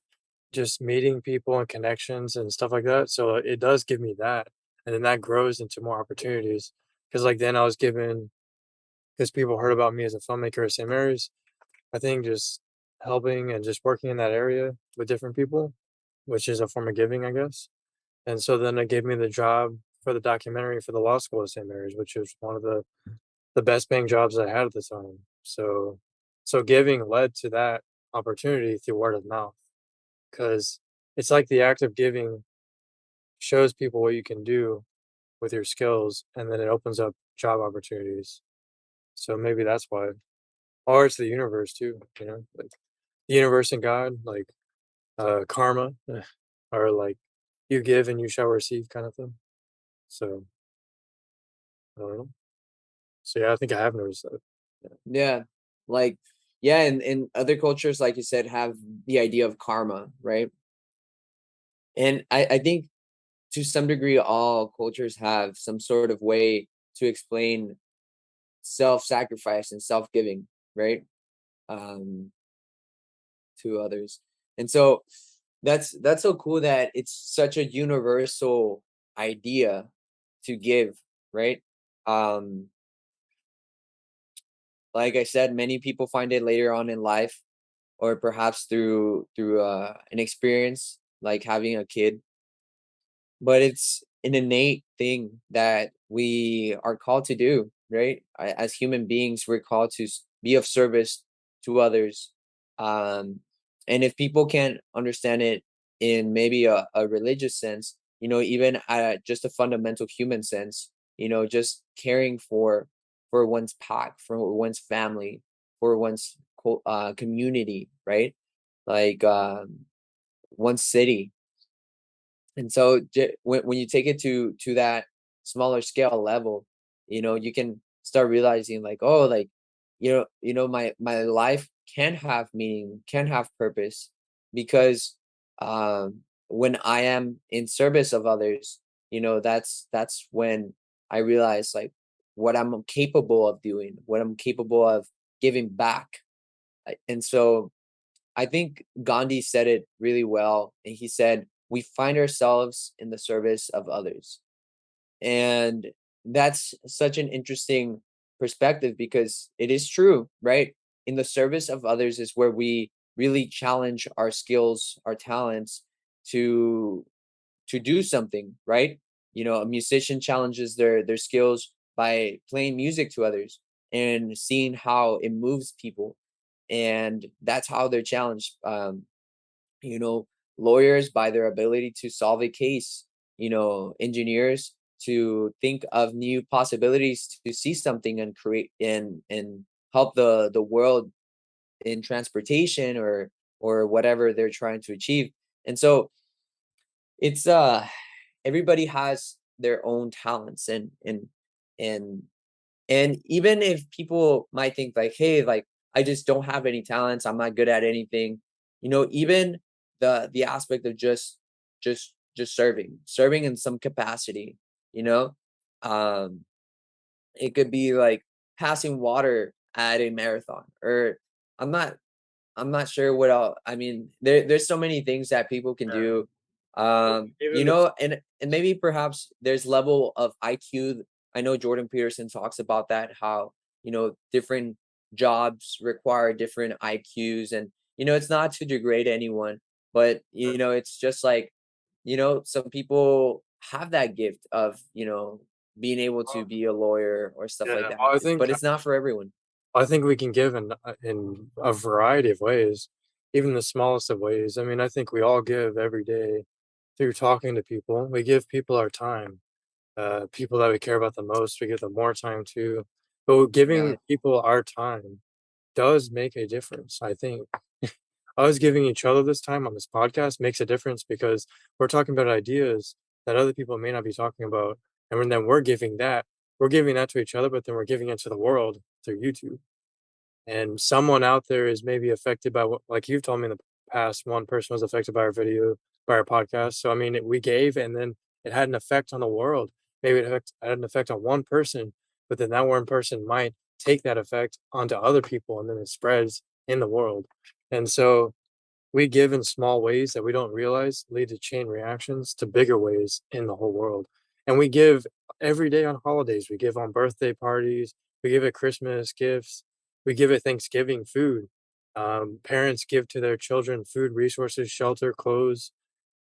just meeting people and connections and stuff like that. So it does give me that, and then that grows into more opportunities. Because like then I was given because people heard about me as a filmmaker at St. Mary's. I think just helping and just working in that area with different people, which is a form of giving, I guess. And so then it gave me the job for the documentary for the law school at St. Mary's, which was one of the best paying jobs I had at the time. So giving led to that opportunity through word of mouth, because it's like the act of giving shows people what you can do with your skills, and then it opens up job opportunities. So maybe that's why. Or it's the universe too, like the universe and God, like karma, or like you give and you shall receive kind of thing. So I don't know. So yeah, I think I have noticed that. Yeah. Yeah. Like, yeah, and other cultures, like you said, have the idea of karma, right? And I think to some degree, all cultures have some sort of way to explain self-sacrifice and self-giving, right? Um, to others. And so that's so cool that it's such a universal idea to give, right? Um, like I said, many people find it later on in life, or perhaps through an experience like having a kid, but it's an innate thing that we are called to do, right? As human beings, we're called to be of service to others. Um, and if people can't understand it in maybe a religious sense, even just a fundamental human sense, just caring for one's pack, for one's family, for one's community, right? Like one's city. And so when you take it to that smaller scale level, you can start realizing like, oh, like, my life can have meaning, can have purpose, because when I am in service of others, that's when I realize like what I'm capable of doing, what I'm capable of giving back. And so I think Gandhi said it really well. And he said, we find ourselves in the service of others. And that's such an interesting perspective because it is true, right? In the service of others is where we really challenge our skills, our talents to to do something, right? A musician challenges their skills by playing music to others and seeing how it moves people, and that's how they're challenged. You know, Lawyers by their ability to solve a case, engineers to think of new possibilities to see something and create and help the world in transportation or whatever they're trying to achieve. And so it's everybody has their own talents, and and even if people might think like, hey, like I just don't have any talents, I'm not good at anything, even the aspect of just serving in some capacity, you know, um, it could be like passing water at a marathon, or I'm not I'm not sure what else. I mean, there's so many things that people can Yeah. do. Even the And maybe perhaps there's level of IQ. I know Jordan Peterson talks about that, how, different jobs require different IQs, and it's not to degrade anyone, but it's just like, some people have that gift of, being able to be a lawyer or stuff like yeah, that, well, but it's not for everyone. I think we can give in a variety of ways, even the smallest of ways. I mean, I think we all give every day through talking to people. We give people our time, people that we care about the most. We give them more time too. But Yeah. giving people our time does make a difference, I think. Us giving each other this time on this podcast makes a difference because we're talking about ideas that other people may not be talking about. And then we're giving that to each other, but then we're giving it to the world through YouTube. And someone out there is maybe affected by what, like you've told me in the past, one person was affected by our video, by our podcast. So, I mean, we gave and then it had an effect on the world. Maybe had an effect on one person, but then that one person might take that effect onto other people and then it spreads in the world. And so we give in small ways that we don't realize lead to chain reactions to bigger ways in the whole world. And we give every day on holidays. We give on birthday parties. We give it Christmas gifts. We give it Thanksgiving food. Parents give to their children food, resources, shelter, clothes,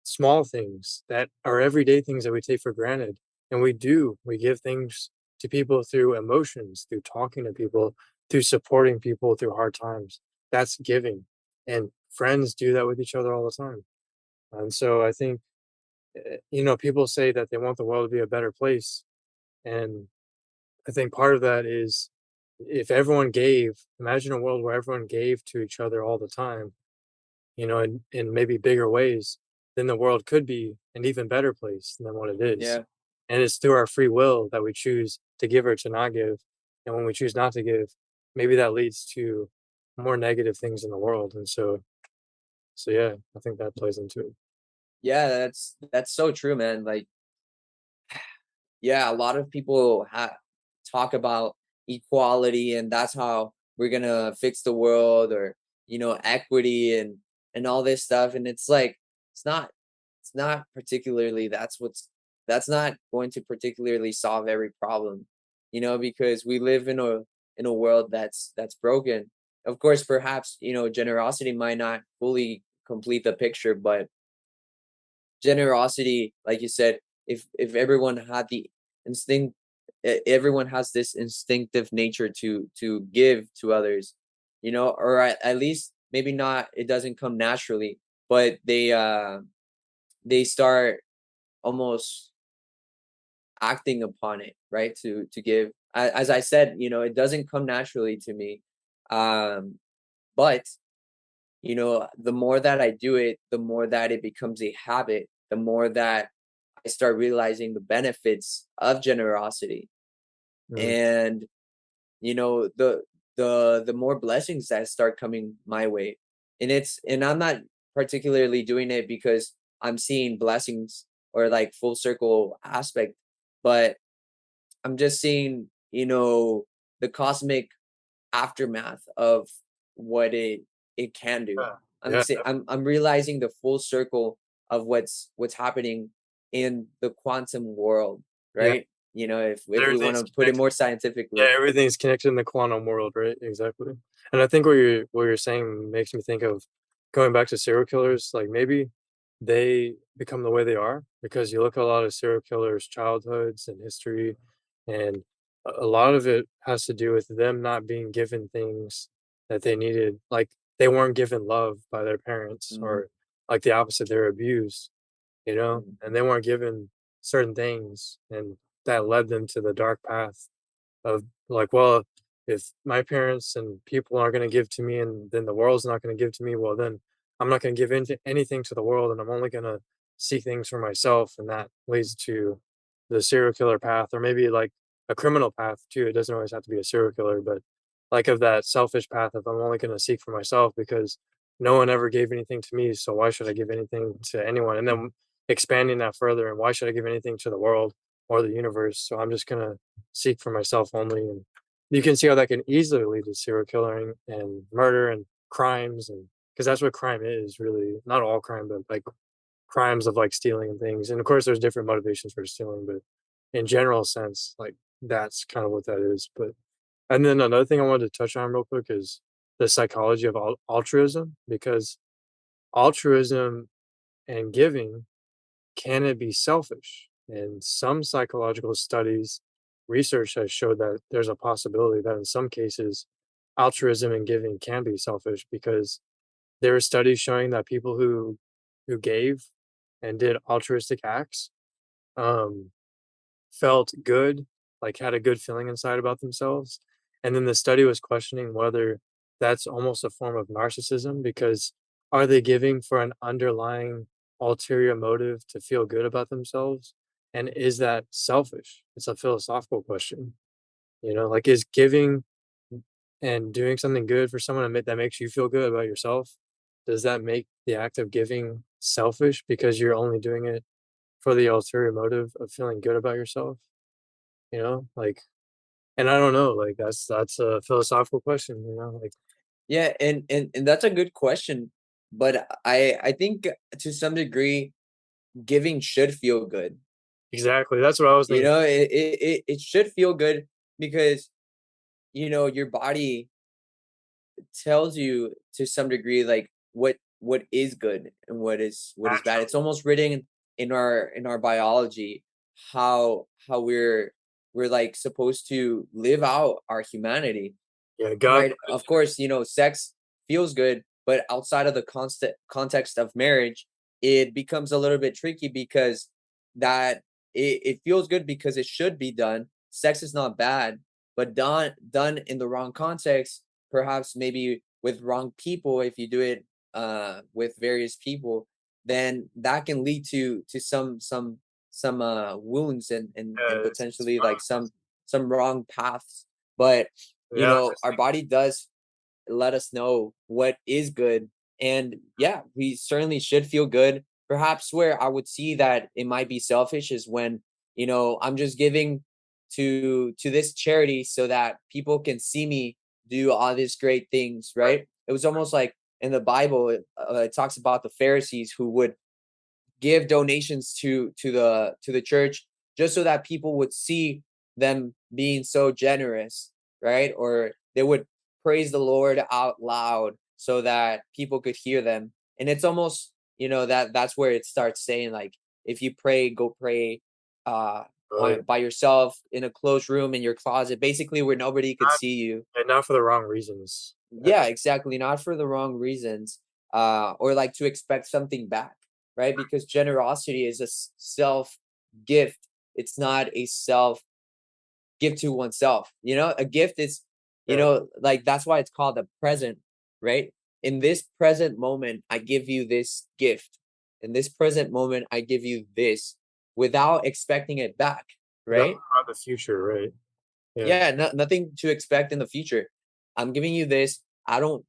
small things that are everyday things that we take for granted. And we give things to people through emotions, through talking to people, through supporting people through hard times. That's giving. And friends do that with each other all the time. And so I think, people say that they want the world to be a better place. And I think part of that is if everyone gave, imagine a world where everyone gave to each other all the time, in maybe bigger ways, then the world could be an even better place than what it is. Yeah. And it's through our free will that we choose to give or to not give. And when we choose not to give, maybe that leads to more negative things in the world. And so yeah, I think that plays into it. Yeah, that's so true, man. Like, yeah, a lot of people talk about equality, and that's how we're gonna fix the world, or equity and all this stuff. And it's like it's not it's not particularly that's not going to particularly solve every problem, because we live in a world that's broken. Of course, perhaps generosity might not fully complete the picture, but generosity, like you said, if everyone had the instinct, everyone has this instinctive nature to give to others, or at least maybe not, it doesn't come naturally, but they start almost acting upon it, right? To give. As I said, it doesn't come naturally to me. Um but the more that I do it, the more that it becomes a habit, the more that I start realizing the benefits of generosity. Mm. And the more blessings that start coming my way. And I'm not particularly doing it because I'm seeing blessings or like full circle aspect, but I'm just seeing, the cosmic aftermath of what it can do. Yeah, yeah, I'm realizing the full circle of what's happening in the quantum world, yeah. right? If we want Everything's to put it connected. more Yeah, scientifically. everything's connected in the quantum world, right? Exactly. And I think what you're saying makes me think of going back to serial killers. Like maybe they become the way they are because you look at a lot of serial killers' childhoods and history, and a lot of it has to do with them not being given things that they needed. Like they weren't given love by their parents, Mhm, or like the opposite, they're abused, mhm, and they weren't given certain things, and that led them to the dark path of like, well, if my parents and people aren't going to give to me, and then the world's not going to give to me, well, then I'm not going to give into anything to the world, and I'm only going to see things for myself, and that leads to the serial killer path, or maybe like a criminal path too. It doesn't always have to be a serial killer, but like of that selfish path of I'm only going to seek for myself because no one ever gave anything to me, so why should I give anything to anyone? And then expanding that further, and why should I give anything to the world or the universe? So I'm just gonna seek for myself only. And you can see how that can easily lead to serial killing and murder and crimes, and because that's what crime is really. Not all crime, but like crimes of like stealing and things. And of course there's different motivations for stealing, but in general sense, like that's kind of what that is. But and then another thing I wanted to touch on real quick is the psychology of altruism, because altruism and giving, can it be selfish? And some psychological studies, research has showed that there's a possibility that in some cases, altruism and giving can be selfish, because there are studies showing that people who gave and did altruistic acts, um, felt good, like had a good feeling inside about themselves. And then the study was questioning whether that's almost a form of narcissism, because are they giving for an underlying ulterior motive to feel good about themselves? And is that selfish? It's a philosophical question. Like is giving and doing something good for someone that makes you feel good about yourself, does that make the act of giving selfish because you're only doing it for the ulterior motive of feeling good about yourself? Like, and I don't know, like that's a philosophical question, like yeah, and that's a good question, but I think to some degree giving should feel good. exactly. That's what I was thinking. It should feel good because your body tells you to some degree like what is good and what is bad. It's Naturally. almost written in our biology how we're like supposed to live out our humanity, Yeah, God right? put it Of course, sex feels good, but outside of the constant context of marriage, it becomes a little bit tricky because that it feels good because it should be done. Sex is not bad, but done in the wrong context, perhaps maybe with wrong people, if you do it with various people, then that can lead to some wounds and it's potentially like some wrong paths. But yeah, our body does let us know what is good. And yeah, we certainly should feel good. Perhaps where I would see that it might be selfish is when, I'm just giving to this charity so that people can see me do all these great things, right, right? It was almost like in the Bible, it talks about the Pharisees who would give donations to the church just so that people would see them being so generous, right? Or they would praise the Lord out loud so that people could hear them. And it's almost, that's where it starts saying like, if you pray, go pray uh right. by yourself in a closed room in your closet, basically where nobody could Not see you. and not for the wrong reasons. Yeah, exactly. Not for the wrong reasons, or like to expect something back, right? Because generosity is a self gift. It's not a self gift to oneself. A gift is, Yeah, like that's why it's called a present, right? In this present moment, I give you this gift. In this present moment, I give you this without expecting it back, not right? about the future, right? Yeah, Yeah, nothing to expect in the future. I'm giving you this. I don't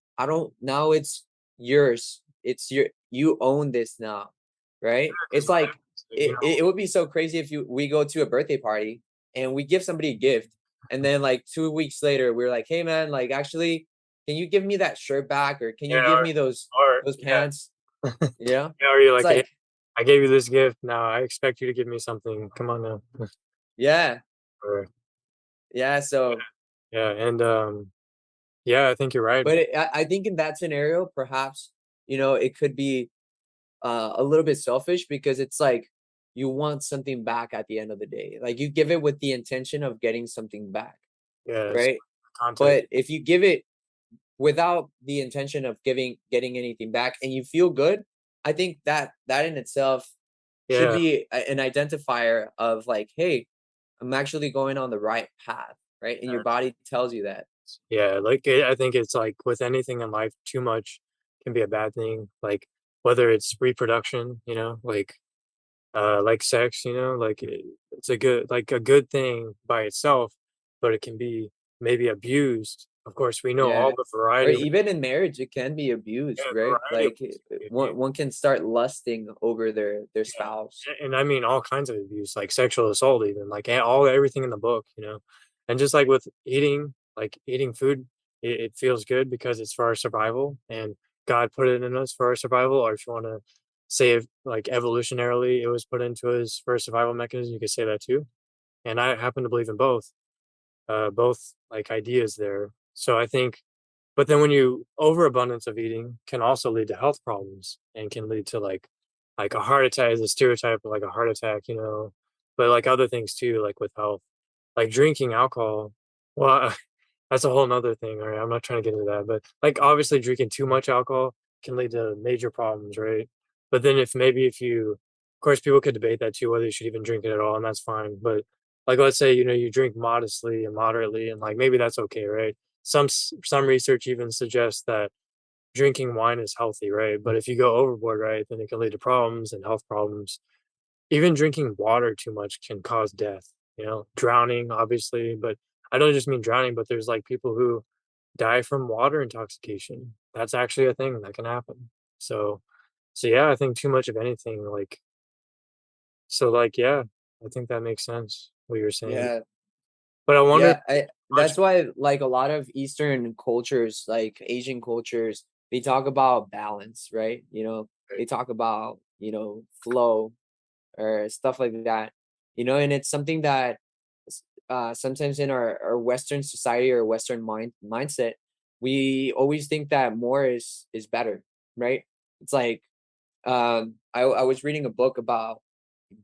now it's yours. You own this now, right? because It's what like happens, it would be so crazy if we go to a birthday party and we give somebody a gift and then like 2 weeks later we're like, "Hey man, like actually can you give me that shirt back or can you yeah, give me those or those yeah, pants?" Yeah. yeah, or you're It's like, "Hey, like, I gave you this gift, now I expect you to give me something, come on now." yeah. Or Yeah, so yeah, and, yeah, I think you're right. but I think in that scenario, perhaps, it could be a little bit selfish because it's like you want something back at the end of the day. Like you give it with the intention of getting something back, Yeah, it's right? context. But if you give it without the intention of getting anything back and you feel good, I think that in itself should Yeah, be an identifier of like, hey, I'm actually going on the right path, right? And your body tells you that. yeah, like, I think it's like with anything in life, too much can be a bad thing, like, whether it's reproduction, like sex, like it's a good thing by itself, but it can be maybe abused. Of course, we know all Yeah. the Or variety of even in marriage, it can be abused, yeah, right? variety of Like ways it can be one can start lusting over their yeah, spouse. and I mean all kinds of abuse, like sexual assault, even like all everything in the book, and just like with eating, like eating food, it feels good because it's for our survival, and God put it in us for our survival. Or if you want to say if, like evolutionarily, it was put into us for a survival mechanism, you could say that too. And I happen to believe in both like ideas there. So I think, but then when you overabundance of eating can also lead to health problems and can lead to like a heart attack is a stereotype of like a heart attack, but like other things too, like with health, like drinking alcohol. Well, that's a whole nother thing. All right, I'm not trying to get into that, but like obviously drinking too much alcohol can lead to major problems, right? But then if you, of course, people could debate that too, whether you should even drink it at all, and that's fine. But like, let's say you drink modestly and moderately, and like maybe that's okay, right? Some research even suggests that drinking wine is healthy, right? But if you go overboard, right, then it can lead to problems and health problems. Even drinking water too much can cause death, drowning, obviously. But I don't just mean drowning, but there's like people who die from water intoxication. That's actually a thing that can happen. So, so yeah, I think too much of anything, yeah, I think that makes sense what you're saying. Yeah. But I wonder Yeah, much, that's why like a lot of Eastern cultures, like Asian cultures, they talk about balance, right? They talk about, flow or stuff like that. And it's something that sometimes in our Western society or Western mindset, we always think that more is better, right? It's like I was reading a book about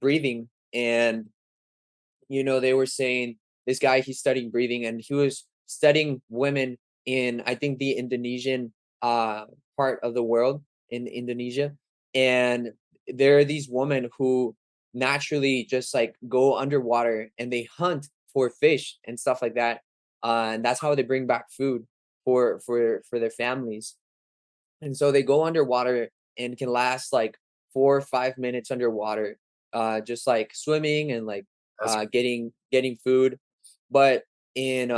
breathing, and they were saying this guy, he's studying breathing, and he was studying women in, I think, the Indonesian uh part of the world, in Indonesia. And there are these women who naturally just like go underwater and they hunt for fish and stuff like that. And that's how they bring back food for their families. And so they go underwater and can last like 4 or 5 minutes underwater, just like swimming and like That's getting food. But in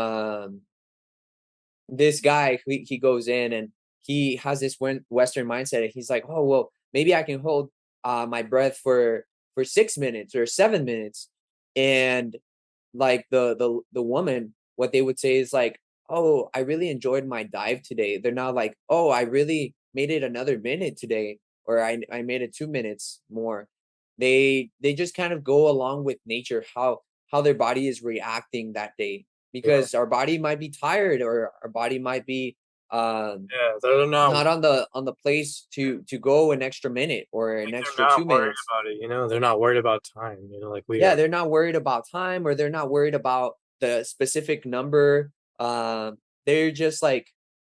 this guy, he goes in and he has this Western mindset. And he's like, oh well, maybe I can hold my breath for 6 minutes or 7 minutes. And like the woman, what they would say is like, "Oh, I really enjoyed my dive today." They're not like, "Oh, I really made it another minute today," or I made it 2 minutes more. They just kind of go along with nature, how their body is reacting that day, yeah, because our body might be tired, or our body might be um yeah. They're not not on the place to go an extra minute or an like extra they're not 2 worried minutes. about it. They're not worried about time. Like we Yeah, are. they're not worried about time, or they're not worried about the specific number. They're just like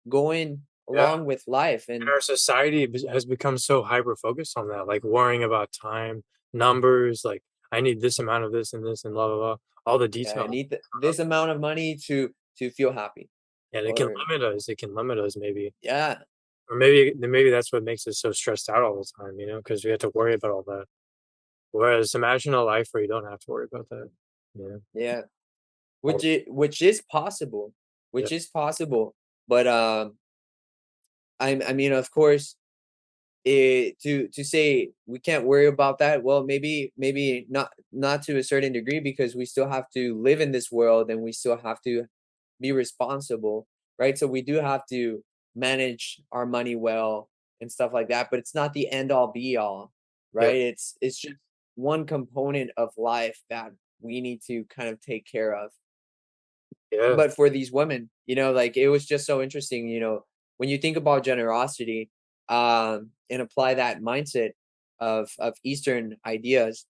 going Yeah. along with life. And And our society has become so hyper focused on that, like worrying about time, numbers, like I need this amount of this and blah blah blah. All the yeah, I details. need this amount of money to feel happy. And it can Or limit us. It can limit us maybe. yeah, Or maybe that's what makes us so stressed out all the time, because we have to worry about all that. Whereas imagine a life where you don't have to worry about that. Yeah. yeah, Or- which is possible, Yeah. which is possible. But I mean, of course, to say we can't worry about that, well, maybe not to a certain degree, because we still have to live in this world and we still have to be responsible, right? So we do have to manage our money well and stuff like that, but it's not the end all be all, Yeah. right? It's just one component of life that we need to kind of take care of. Yeah. But for these women, like, it was just so interesting, when you think about generosity, and apply that mindset of Eastern ideas.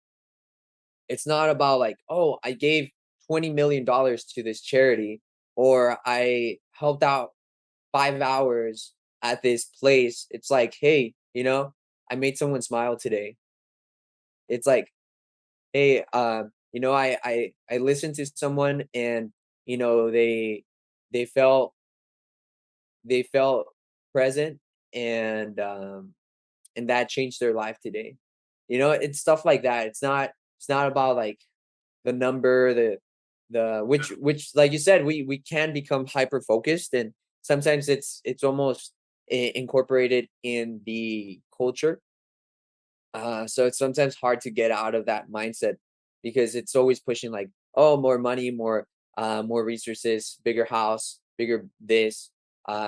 It's not about like, oh, I gave $20 million to this charity, or I helped out 5 hours at this place. It's like, hey, I made someone smile today. It's like, hey, I listened to someone, and they felt they felt present, and that changed their life today. It's stuff like that. It's not about like the number, the which like you said, we can become hyper focused, and sometimes it's almost incorporated in the culture. So it's sometimes hard to get out of that mindset, because it's always pushing like, oh, more money, more resources, bigger house, bigger this,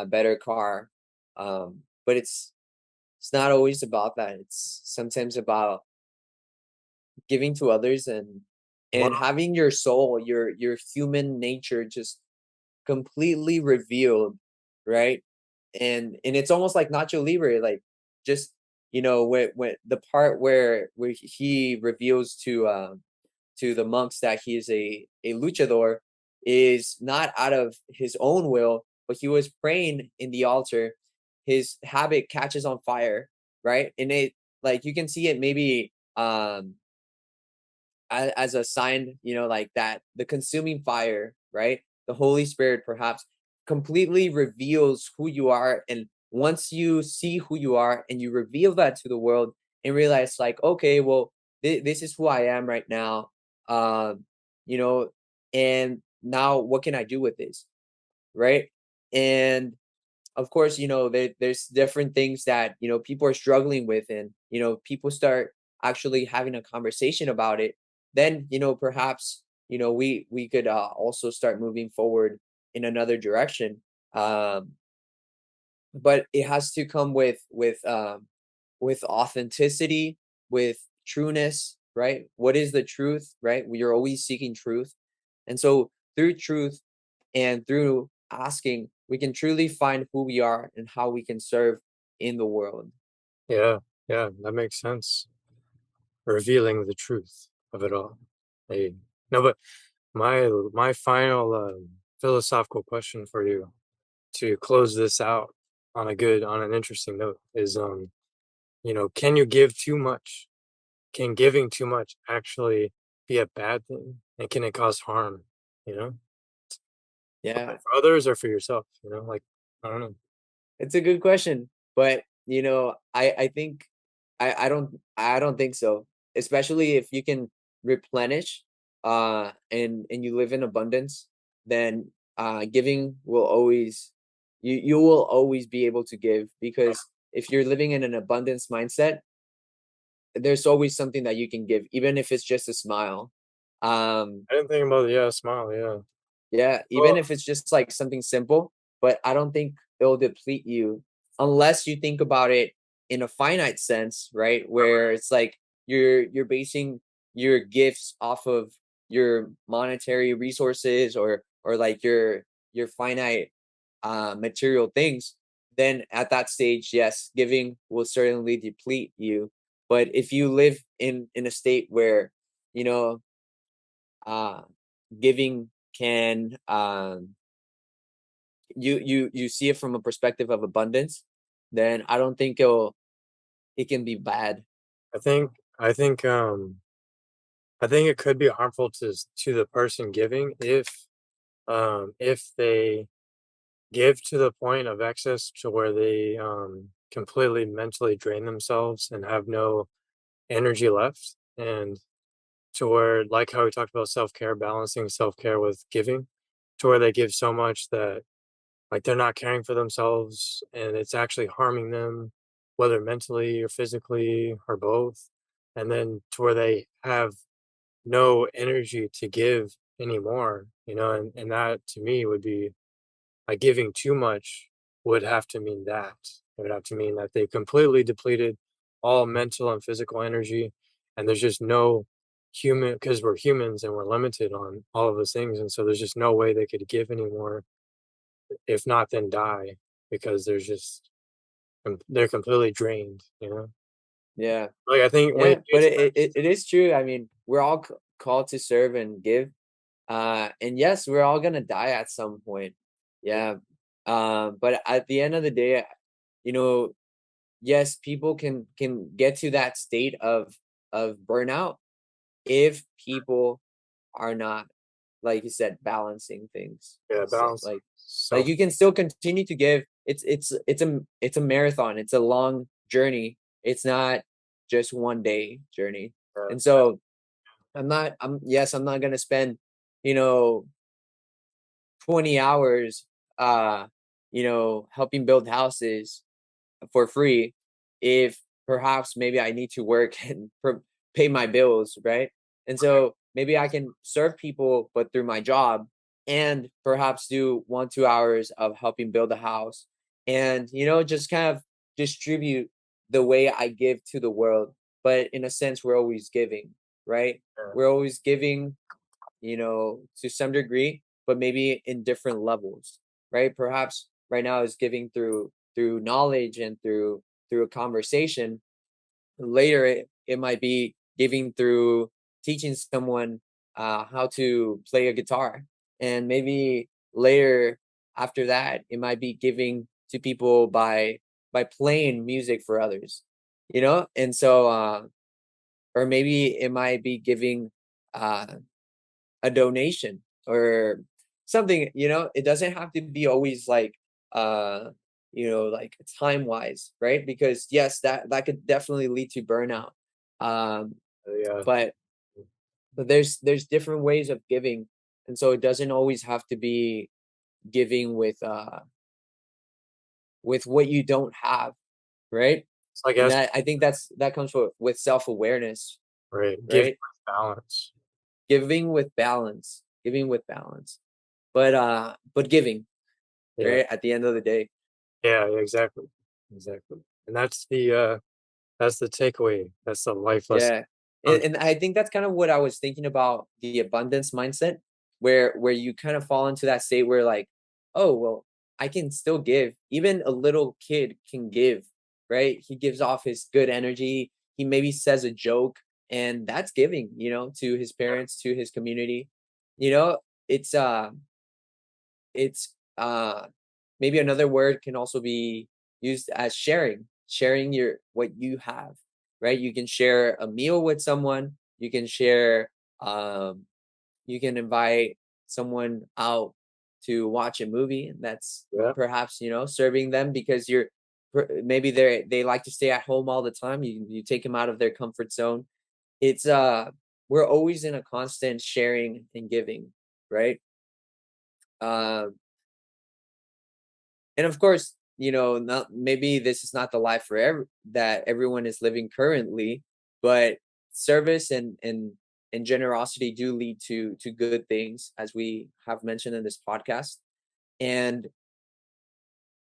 better car. But it's not always about that. It's sometimes about giving to others, and One having your soul, your human nature just completely revealed, right? And it's almost like Nacho Libre, like, just when the part where he reveals to the monks that he is a luchador, is not out of his own will, but he was praying in the altar. His habit catches on fire, right? And it, like, you can see it maybe as a sign, like that, the consuming fire, right? The Holy Spirit perhaps completely reveals who you are. And once you see who you are and you reveal that to the world and realize, like, okay, well, this is who I am right now. Um, you know, and now what can I do with this? Right. And of course, there's different things that, people are struggling with, and, people start actually having a conversation about it. Then, perhaps, we could also start moving forward in another direction. Um, but it has to come with authenticity, with trueness, right? What is the truth, right? We are always seeking truth. And so through truth and through asking, we can truly find who we are and how we can serve in the world. Yeah, yeah, that makes sense. Revealing the truth of it all. Hey, no, but my final philosophical question for you to close this out on an interesting note is can you give too much? Can giving too much actually be a bad thing? And can it cause harm? You know, Yeah. for others or for yourself? Like I don't know. It's a good question, but I think I don't think so. Especially if you can replenish and you live in abundance, then giving will always you will always be able to give, because if you're living in an abundance mindset, there's always something that you can give, even if it's just a smile. Um I didn't think about it. Yeah, smile. Yeah. Yeah, even Well, if it's just like something simple, but I don't think it'll deplete you unless you think about it in a finite sense, right? Where it's like you're basing your gifts off of your monetary resources, or like your finite material things. Then at that stage, yes, giving will certainly deplete you. But if you live in a state where, you know, uh giving can you see it from a perspective of abundance, then I don't think it can be bad. I think I think I think it could be harmful to the person giving if they give to the point of excess to where they completely mentally drain themselves and have no energy left, and to where, like how we talked about self-care, balancing self-care with giving, to where they give so much that like they're not caring for themselves and it's actually harming them, whether mentally or physically or both, and then to where they have no energy to give anymore, and that to me would be like giving too much would have to mean that. It would have to mean that they completely depleted all mental and physical energy, and there's just no human, because we're humans and we're limited on all of those things, and so there's just no way they could give anymore. If not, then die, because they're completely drained. Yeah. Like I think when you Yeah, get but to it is true. I mean, we're all called to serve and give. And yes, we're all gonna die at some point. Yeah. But at the end of the day, you know, yes, people can get to that state of burnout if people are not, like you said, balancing things. yeah, So, balance like self. you can still continue to give. It's a marathon. It's a long journey. It's not just one day journey. And Yeah, so I'm not gonna spend, you know, 20 hours helping build houses for free if perhaps maybe I need to work and pay my bills, right? And so maybe I can serve people, but through my job, and perhaps do 1, 2 hours of helping build a house, and just kind of distribute the way I give to the world. But in a sense, we're always giving, right? yeah, We're always giving, to some degree, but maybe in different levels, right? Perhaps right now is giving through knowledge and through a conversation. Later, it might be giving through teaching someone how to play a guitar, and maybe later after that, it might be giving to people by playing music for others, and so or maybe it might be giving uh a donation or something. It doesn't have to be always like uh like time wise, right? Because yes, that could definitely lead to burnout. um yeah. but there's different ways of giving, and so it doesn't always have to be giving with what you don't have, right? It's like And as that, I think, that comes with self-awareness, right, give right? balance. Giving with balance, but giving, Yeah, right, at the end of the day. yeah, yeah, exactly, exactly. And that's the takeaway. That's the life lesson Yeah. from. And I think that's kind of what I was thinking about the abundance mindset. where you kind of fall into that state where like, oh well, I can still give. Even a little kid can give, right? He gives off his good energy. He maybe says a joke, and that's giving, to his parents, to his community. You know, it's it's maybe another word can also be used as sharing your what you have, right? You can share a meal with someone, you can share um you can invite someone out to watch a movie, and that's Yeah. perhaps, serving them because maybe they like to stay at home all the time. You take them out of their comfort zone. It's we're always in a constant sharing and giving, right? um and of course, not maybe this is not the life that everyone is living currently, but service and generosity do lead to good things, as we have mentioned in this podcast. And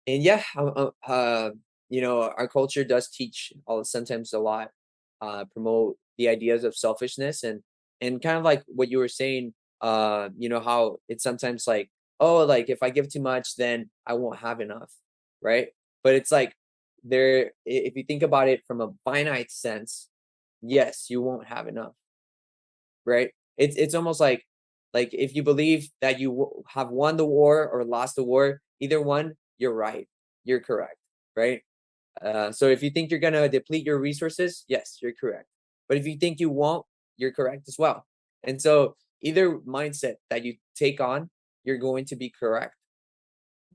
and yeah, our culture does teach all sometimes a lot, promote the ideas of selfishness, and kind of like what you were saying, how it's sometimes like, oh, like if I give too much, then I won't have enough, right? But it's like, if you think about it from a finite sense, yes, you won't have enough, right? It's almost like if you believe that you have won the war or lost the war, either one, you're right, you're correct, right? So if you think you're gonna deplete your resources, yes, you're correct. But if you think you won't, you're correct as well. And so either mindset that you take on, you're going to be correct,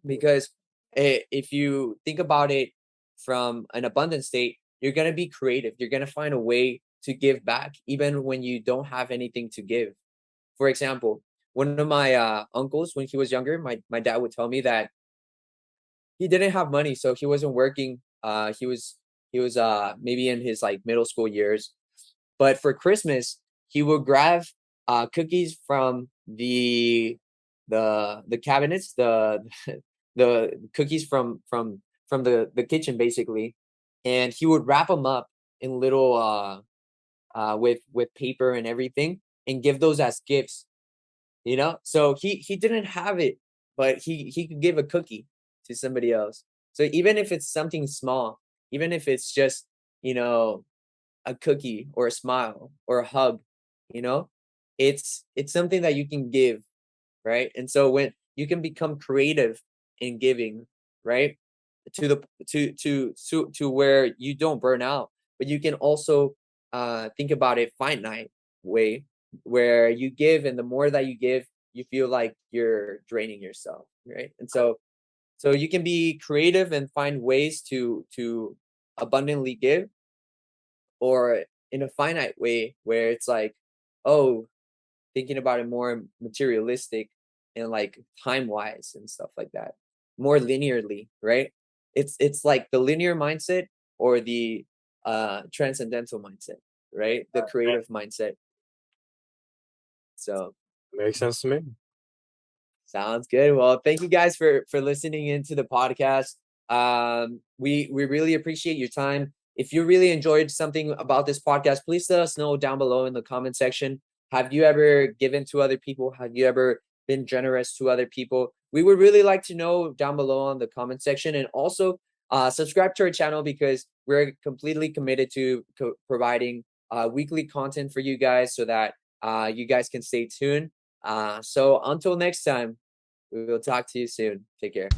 because if you think about it from an abundant state, you're going to be creative. You're going to find a way to give back even when you don't have anything to give. For example, one of my uncles, when he was younger, my dad would tell me that he didn't have money, so he wasn't working. He was maybe in his like middle school years, but for Christmas he would grab cookies from the cabinets, the cookies from the kitchen basically, and he would wrap them up in little with paper and everything, and give those as gifts. So he didn't have it, but he could give a cookie to somebody else. So even if it's something small, even if it's just, you know a cookie or a smile or a hug, you know it's something that you can give, right? And so when you can become creative in giving, right, to the to where you don't burn out, but you can also think about it finite way, where you give, and the more that you give, you feel like you're draining yourself, right? And so you can be creative and find ways to abundantly give, or in a finite way where it's like, oh, thinking about it more materialistic and like time wise and stuff like that, more linearly, right? It's like the linear mindset or the transcendental mindset, right? The Yeah, creative mindset. So makes sense to me. sounds good. Well, thank you guys for listening into the podcast. We really appreciate your time. If you really enjoyed something about this podcast, please let us know down below in the comment section. Have you ever given to other people? Have you ever been generous to other people? We would really like to know down below on the comment section, and also subscribe to our channel, because we're completely committed to providing weekly content for you guys, so that you guys can stay tuned. So until next time, we will talk to you soon. Take care.